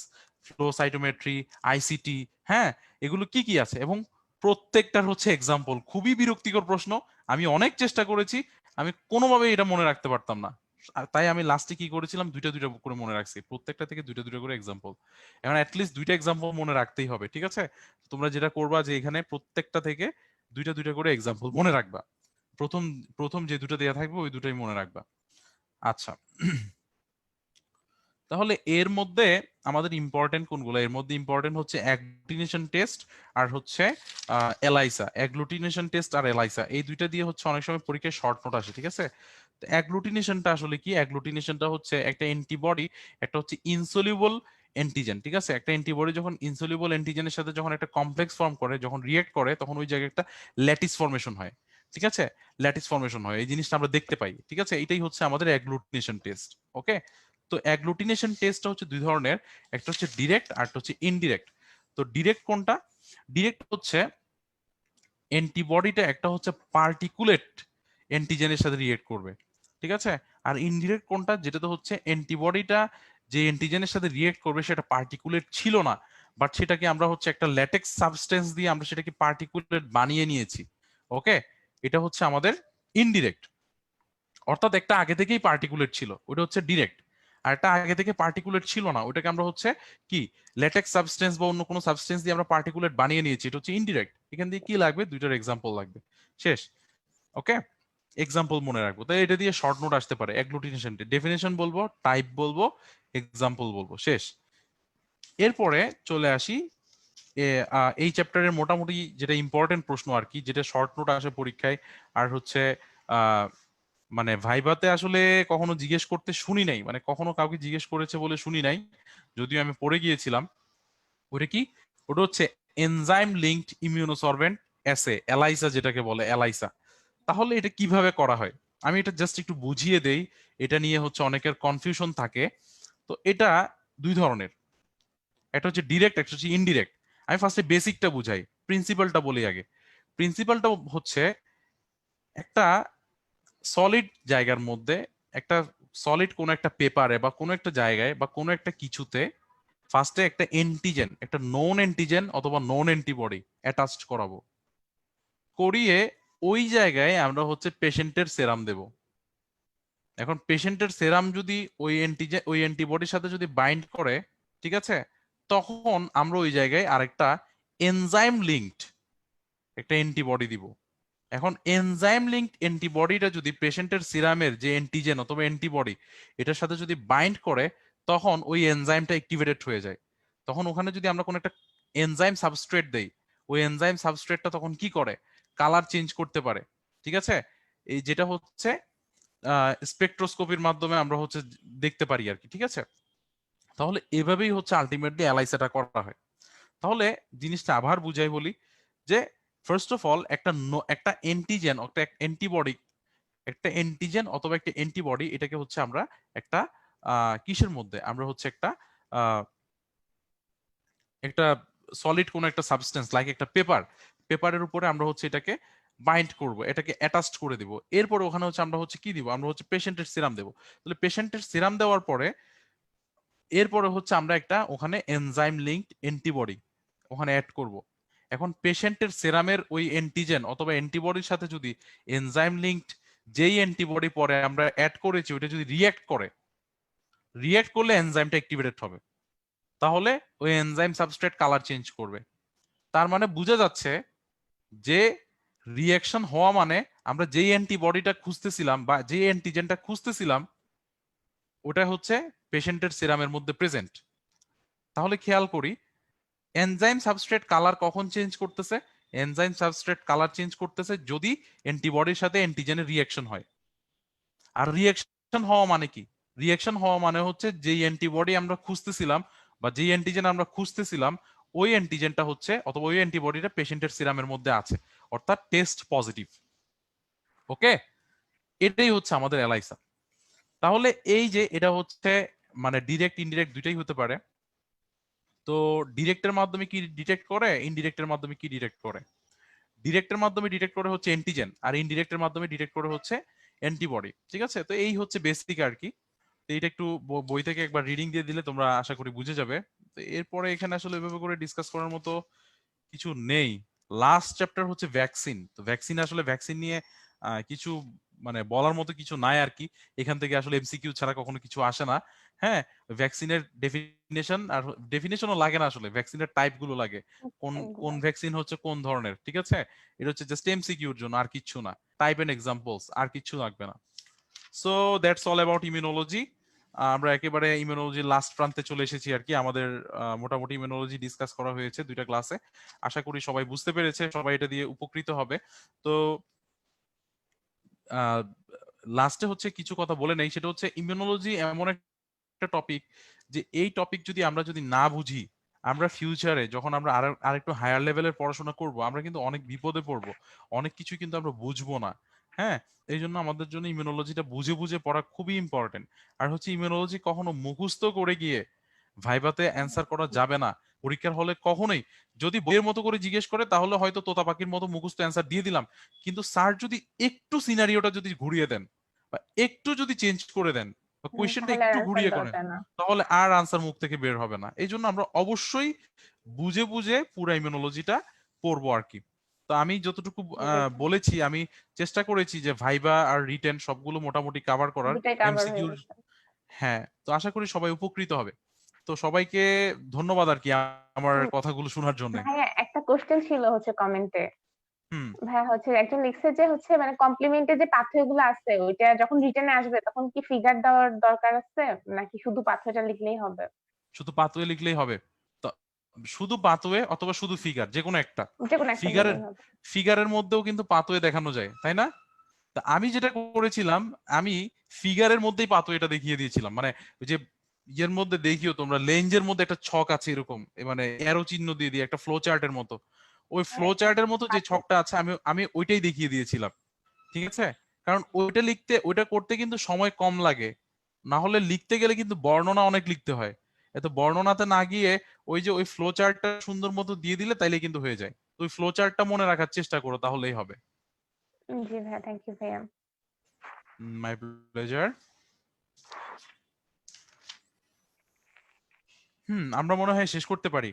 B: ফ্লো সাইটোমেট্রি, আইসিটি। হ্যাঁ, এগুলো কি কি আছে এবং প্রত্যেকটার হচ্ছে এক্সাম্পল। খুবই বিরক্তিকর প্রশ্ন, আমি অনেক চেষ্টা করেছি, আমি কোনোভাবে এটা মনে রাখতে পারতাম না। তাই আমি লাস্টে কি করেছিলাম, দুইটা দুইটা করে মনে রাখছি, প্রত্যেকটা থেকে দুইটা দুইটা করে এক্সাম্পল। এখন অ্যাটলিস্ট দুইটা এক্সাম্পল মনে রাখতেই হবে। ঠিক আছে, তোমরা যেটা করবা যে এখানে প্রত্যেকটা থেকে দুইটা দুইটা করে এক্সাম্পল মনে রাখবা। প্রথম প্রথম যে দুটো দেয়া থাকবে ওই দুটোই মনে রাখবা। আচ্ছা, তাহলে এর মধ্যে আমাদের ইম্পর্টেন্ট কোনগুলো? এর মধ্যে ইম্পর্টেন্ট হচ্ছে অ্যাগ্লুটিনেশন টেস্ট আর হচ্ছে এলাইসা। অ্যাগ্লুটিনেশন টেস্ট আর এলাইসা, এই দুইটা দিয়ে হচ্ছে অনেক সময় পরীক্ষায় শর্ট নোট আসে। ঠিক আছে, তো অ্যাগ্লুটিনেশনটা আসলে কি? অ্যাগ্লুটিনেশনটা হচ্ছে একটা অ্যান্টিবডি, একটা হচ্ছে ইনসলিউবল অ্যান্টিজেন। ঠিক আছে, একটা অ্যান্টিবডি যখন ইনসলিউবল অ্যান্টিজেনের সাথে যখন একটা কমপ্লেক্স ফর্ম করে, যখন রিয়েক্ট করে, তখন ওই জায়গায় একটা ল্যাটিস ফর্মেশন হয়। ঠিক আছে, ল্যাটিস ফর্মেশন হয়, এই জিনিসটা আমরা দেখতে পাই। ঠিক আছে, এটাই হচ্ছে আমাদের অ্যাগ্লুটিনেশন টেস্ট। ওকে, তো অ্যাগ্লুটিনেশন টেস্টটা হচ্ছে দুই ধরনের, একটা হচ্ছে ডিরেক্ট আর একটা হচ্ছে ইনডিরেক্ট। তো ডিরেক্ট কোনটা? ডিরেক্ট হচ্ছে অ্যান্টিবডিটা একটা হচ্ছে পার্টিকুলেট অ্যান্টিজেনের সাথে রিয়েক্ট করবে। ঠিক আছে, আর ইনডিরেক্ট কোনটা? যেটাতে হচ্ছে অ্যান্টিবডিটা যে অ্যান্টিজেনের সাথে রিয়েক্ট করবে সেটা পার্টিকুলেট ছিল না, বাট সেটাকে আমরা হচ্ছে একটা ল্যাটেক্স সাবস্টেন্স দিয়ে আমরা সেটাকে পার্টিকুলেট বানিয়ে নিয়েছি। ওকে, এটা হচ্ছে আমাদের ইনডিরেক্ট। অর্থাৎ একটা আগে থেকেই পার্টিকুলেট ছিল, ওটা হচ্ছে ডিরেক্ট। আর একটা আগে থেকে পার্টিকুলেট ছিল না, ওটাকে আমরা হচ্ছে কি ল্যাটেক্স সাবস্টেন্স বা অন্য কোনো সাবস্টেন্স দিয়ে আমরা পার্টিকুলেট বানিয়ে নিয়েছি, এটা হচ্ছে ইনডিরেক্ট। এখান দিয়ে কি লাগবে, দুইটার এক্সাম্পল লাগবে, শেষ। ওকে, এক্সাম্পল মনে রাখবো। তাই এটা দিয়ে শর্ট নোট আসতে পারে, অ্যাগ্লুটিনেশন, ডেফিনেশন বলবো, টাইপ বলবো, এক্সাম্পল বলবো, শেষ। এরপরে চলে আসি এই চ্যাপ্টারের মোটামুটি যেটা ইম্পর্টেন্ট প্রশ্ন আর কি, যেটা শর্ট নোট আসে পরীক্ষায়, আর হচ্ছে মানে ভাইভাতে আসলে কখনো জিজ্ঞেস করতে শুনি নাই, মানে কখনো কাউকে জিজ্ঞেস করেছে বলে শুনি নাই, যদিও আমি পড়ে গিয়েছিলাম। ওটা কি, ওটা হচ্ছে এনজাইম লিঙ্কড ইমিউনোসরভেন্ট অ্যাসে, এলাইসা যেটাকে বলে, এলাইসা। তাহলে এটা কিভাবে করা হয় আমি এটা জাস্ট একটু বুঝিয়ে দেই, এটা নিয়ে হচ্ছে অনেকের কনফিউশন থাকে। তো এটা দুই ধরনের, একটা হচ্ছে ডিরেক্ট, একটা হচ্ছে ইনডিরেক্ট। আমি ফার্স্টে বেসিকটা বুঝাই, প্রিন্সিপালটা বলি আগে। প্রিন্সিপালটা হচ্ছে একটা সলিড জায়গার মধ্যে, একটা সলিড কোনো একটা পেপারে বা কোনো একটা জায়গায় বা কোনো একটা কিছুতে ফার্স্টে একটা এন্টিজেন, একটা নন এন্টিজেন অথবা নন অ্যান্টিবডি অ্যাটাচড করাবো, করিয়ে ওই জায়গায় আমরা হচ্ছে পেশেন্টের সেরাম দেব। এখন পেশেন্টের সেরাম যদি ওই অ্যান্টিজেন ওই অ্যান্টিবডির সাথে যদি বাইন্ড করে, ঠিক আছে, তখন আমরা ওই জায়গায় আরেকটা এনজাইম লিঙ্কড একটা অ্যান্টিবডি দিব। এখন এনজাইম লিঙ্কড অ্যান্টিবডিটা যদি পেশেন্টের সিরামের যে অ্যান্টিজেন অথবা অ্যান্টিবডি এটার সাথে যদি বাইন্ড করে, তখন ওই এনজাইমটা অ্যাক্টিভেটেড হয়ে যায়। তখন ওখানে যদি আমরা কোনো একটা এনজাইম সাবস্ট্রেট দেই, ওই এনজাইম সাবস্ট্রেটটা তখন কি করে, কালার চেঞ্জ করতে পারে। ঠিক আছে, এই যেটা হচ্ছে স্পেকট্রোস্কোপির মাধ্যমে আমরা হচ্ছে দেখতে পারি আর কি। ঠিক আছে, তাহলে এভাবেই হচ্ছে আলটিমেটলি অ্যালাইসাটা করা হয়। তাহলে জিনিসটা আবার বুঝাই বলি যে ফার্স্ট অফ অল একটা অ্যান্টিজেন, একটা অ্যান্টিবডি, একটা অ্যান্টিজেন অথবা একটা অ্যান্টিবডি, এটাকে হচ্ছে আমরা একটা কিসের মধ্যে আমরা হচ্ছে একটা আহ, একটা সলিড কোন একটা সাবস্টেন্স লাইক একটা পেপারের উপরে আমরা হচ্ছে এটাকে বাইন্ড করব, এটাকে অ্যাটাচড করে দিব। এরপরে ওখানে হচ্ছে আমরা হচ্ছে কি দিব, আমরা হচ্ছে পেশেন্টের সিরাম দেব। তাহলে পেশেন্টের সিরাম দেওয়ার পরে এরপরে হচ্ছে আমরা একটা ওখানে এনজাইম লিঙ্কড অ্যান্টিবডি ওখানে অ্যাড করব। এখন পেশেন্টের সেরামের ওই অ্যান্টিজেন অথবা অ্যান্টিবডির সাথে যদি এনজাইম লিঙ্কড যেই অ্যান্টিবডি পরে আমরা অ্যাড করেছি ওইটা যদি রিয়্যাক্ট করলে এনজাইমটা অ্যাক্টিভেটেড হবে, তাহলে ওই এনজাইম সাবস্ট্রেট কালার চেঞ্জ করবে। তার মানে বোঝা যাচ্ছে যে রিয়াকশন হওয়া মানে আমরা যেই অ্যান্টিবডিটা খুঁজতেছিলাম বা যে অ্যান্টিজেনটা খুঁজতেছিলাম ওটা হচ্ছে পেশেন্টের সিরামের মধ্যে প্রেজেন্ট। তাহলে খেয়াল করি এনজাইম সাবস্ট্রেট কালার কখন চেঞ্জ করতেছে, এনজাইম সাবস্ট্রেট কালার চেঞ্জ করতেছে যদি অ্যান্টিবডির সাথে অ্যান্টিজেনের রিয়াকশন হয়। আর রিয়াকশন হওয়া মানে কি, রিয়াকশন হওয়া মানে হচ্ছে যেই অ্যান্টিবডি আমরা খুঁজতেছিলাম বা যেই অ্যান্টিজেন আমরা খুঁজতেছিলাম ওই অ্যান্টিজেনটা হচ্ছে অথবা ওই অ্যান্টিবডিটা পেশেন্টের সিরামের মধ্যে আছে, অর্থাৎ টেস্ট পজিটিভ। ওকে, এটাই হচ্ছে আমাদের এলাইসা। তাহলে এই যে এটা হচ্ছে মানে ডিরেক্ট ইনডিরেক্ট দুইটাই হতে পারে। তো ডিরেক্টের মাধ্যমে কি ডিটেক্ট করে, ইনডিরেক্টের মাধ্যমে কি ডিটেক্ট করে, ডিরেক্টের মাধ্যমে ডিটেক্ট করে হচ্ছে অ্যান্টিজেন, আর ইনডিরেক্টের মাধ্যমে ডিটেক্ট করে হচ্ছে অ্যান্টিবডি। ঠিক আছে, তো এই হচ্ছে বেসিক আর কি। তো এইটা একটু বই থেকে একবার রিডিং দিয়ে দিলে তোমরা আশা করি বুঝে যাবে। তো এরপরে এখানে আসলে এভাবে করে ডিসকাস করার মতো কিছু নেই। লাস্ট চ্যাপ্টার হচ্ছে ভ্যাকসিন। তো ভ্যাকসিন আসলে ভ্যাকসিন নিয়ে কিছু মানে বলার মতো কিছু নাই আর কি। এখান থেকে আসলে এমসিকিউ ছাড়া কখনো কিছু আসে না। হ্যাঁ, ভ্যাকসিনের ডেফিনেশন আর ডেফিনেশনও লাগে না, আসলে ভ্যাকসিনের টাইপ গুলো লাগে, কোন কোন ভ্যাকসিন হচ্ছে কোন ধরনের। ঠিক আছে, এটা হচ্ছে জাস্ট এমসিকিউর জন্য, আর কিছু না। টাইপ এন্ড এক্সাম্পলস, আর কিছু লাগবে না। So that's all about immunology. আমরা একেবারে ইমিউনোলজির লাস্ট প্রান্তে চলে এসেছি আর কি। আমাদের মোটামুটি ইমিউনোলজি ডিসকাস করা হয়েছে দুইটা ক্লাসে। আশা করি সবাই বুঝতে পেরেছে, সবাই এটা দিয়ে উপকৃত হবে। তো লাস্টে হচ্ছে কিছু কথা বলে নেই, সেটা হচ্ছে ইমিউনোলজি এমন একটা টপিক যে এই টপিক যদি আমরা যদি না বুঝি, আমরা ফিউচারে যখন আমরা আরেকটু হায়ার লেভেলের পড়াশোনা করব আমরা কিন্তু অনেক বিপদে পড়বো, অনেক কিছু কিন্তু আমরা বুঝবো না। হ্যাঁ, এই জন্য আমাদের জন্য ইমিউনোলজিটা বুঝে বুঝে পড়া খুবই ইম্পর্টেন্ট। আর হচ্ছে ইমিউনোলজি কখনো মুখস্থ করে গিয়ে ভাইভাতে অ্যান্সার করা যাবে না, পরীক্ষার হলে কখনোই। যদি বইয়ের মতো করে জিজ্ঞেস করে তাহলে হয়তো তোতা পাখির মতো মুখস্থ অ্যান্সার দিয়ে দিলাম, কিন্তু স্যার যদি একটু সিনারিওটা যদি ঘুরিয়ে দেন বা একটু যদি চেঞ্জ করে দেন বা কোয়েশ্চেনটা
A: তাহলে আর
B: একটু
A: অ্যান্সার
B: ঘুরিয়ে
A: দেওয়া
B: করেন,
A: যায় না।
B: তাহলে আর আনসার মুখ থেকে বের হবে না। এই জন্য আমরা অবশ্যই বুঝে বুঝে পুরো ইমিউনোলজিটা পড়বো আর কি। তো আমি যতটুকু
A: জি,
B: বলেছি, আমি চেষ্টা করেছি যে ভাইবা আর রিটেন সবগুলো মোটামুটি কভার করার।
A: দুটাই কভার হয়ে
B: এমসিকিউর,
A: গেছে।
B: হ্যাঁ, তো আশা করি সবাই উপকৃত হবে। তো সবাইকে ধন্যবাদ আর কি আমার
A: হুম,
B: কথাগুলো শোনার জন্য।
A: ভাইয়া একটা কোশ্চেন ছিল হচ্ছে কমেন্টে।
B: হুম।
A: ভাইয়া হচ্ছে একজন লিখছে যে হচ্ছে মানে কমপ্লিমেন্টে যে পাথেয়গুলো আছে ওইটা যখন রিটেনে আসবে তখন কি ফিগার দেওয়ার দরকার আছে নাকি শুধু পাথেয়টা লিখলেই হবে?
B: শুধু পাথওয়ে লিখলেই হবে? তো শুধু পাথওয়ে অথবা শুধু ফিগার, যে কোনো একটা।
A: যেকোনো একটা
B: ফিগারের
A: দিলেই হবে।
B: ফিগারের মধ্যেও কিন্তু পাথওয়ে দেখানো যায়, তাই না? তা আমি যেটা করেছিলাম, আমি ফিগারের মধ্যেই পাথওয়েটা দেখিয়ে দিয়েছিলাম। মানে ওই যে ইয়ের মধ্যে দেখিও তোমরা, লেঞ্জের মধ্যে একটা ছক আছে এরকম, মানে অ্যারো চিহ্ন দিয়ে দিয়ে একটা ফ্লো চার্টের মতো। ওই ফ্লো
A: হ্যাঁ,
B: চার্টের মতো যে
A: পাথেয়।
B: ছকটা আছে, আমি আমি ওইটাই দেখিয়ে দিয়েছিলাম। ঠিক আছে? কারণ ওইটা লিখতে, ওইটা করতে কিন্তু সময় কম লাগে। না হলে লিখতে গেলে কিন্তু বর্ণনা অনেক লিখতে হয়। এত বর্ণনাতে না গিয়ে ওই যে ওই ফ্লো চার্টটা সুন্দর মতো দিয়ে দিলে তাইলে কিন্তু হয়ে যায়। তো ওই ফ্লো চার্টটা মনে রাখার চেষ্টা করো, তাহলেই হবে।
A: জি ভাইয়া, থ্যাংক ইউ ভাইয়া।
B: My pleasure. আমরা মনে হয় শেষ করতে পারি।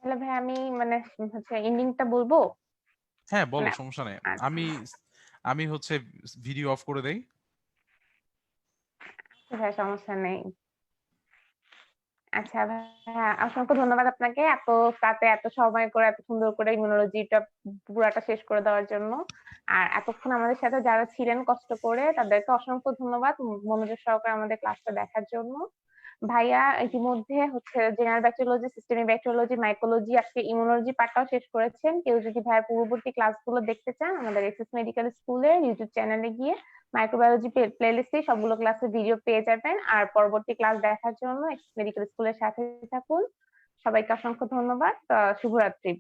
A: তাহলে ভাই আমি মানে হচ্ছে এন্ডিংটা বলবো?
B: হ্যাঁ, বলো,
A: মানে
B: সমস্যা নেই।
A: আচ্ছা,
B: আমি আমি হচ্ছে ভিডিও অফ করে দেই।
A: আচ্ছা ভাই সমস্যা নেই। আচ্ছা ভাইয়া, অসংখ্য ধন্যবাদ আপনাকে এত রাতে এত সময় করে এত সুন্দর করে ইমিউনোলজিটা পুরাটা শেষ করে দেওয়ার জন্য। আর এতক্ষণ আমাদের সাথে যারা ছিলেন কষ্ট করে তাদেরকে অসংখ্য ধন্যবাদ মনোযোগ সহকারে আমাদের ক্লাসটা দেখার জন্য। ভাইয়া ইতিমধ্যে হচ্ছে general bacteriology, systemic bacteriology, mycology, আজকে ইমিউনোলজি পার্টটাও শেষ করেছেন। কেউ যদি ভাইয়ার পূর্ববর্তী ক্লাসগুলো দেখতে চান আমাদের এক্সেস মেডিকেল স্কুলের ইউটিউব চ্যানেলে গিয়ে মাইক্রোবায়োলজি প্লেলিস্টে সবগুলো ক্লাসের ভিডিও পেয়ে যাবেন। আর পরবর্তী ক্লাস দেখার জন্য এক্সেস মেডিকেল স্কুলের সাথে থাকুন। সবাইকে অসংখ্য ধন্যবাদ। শুভরাত্রি।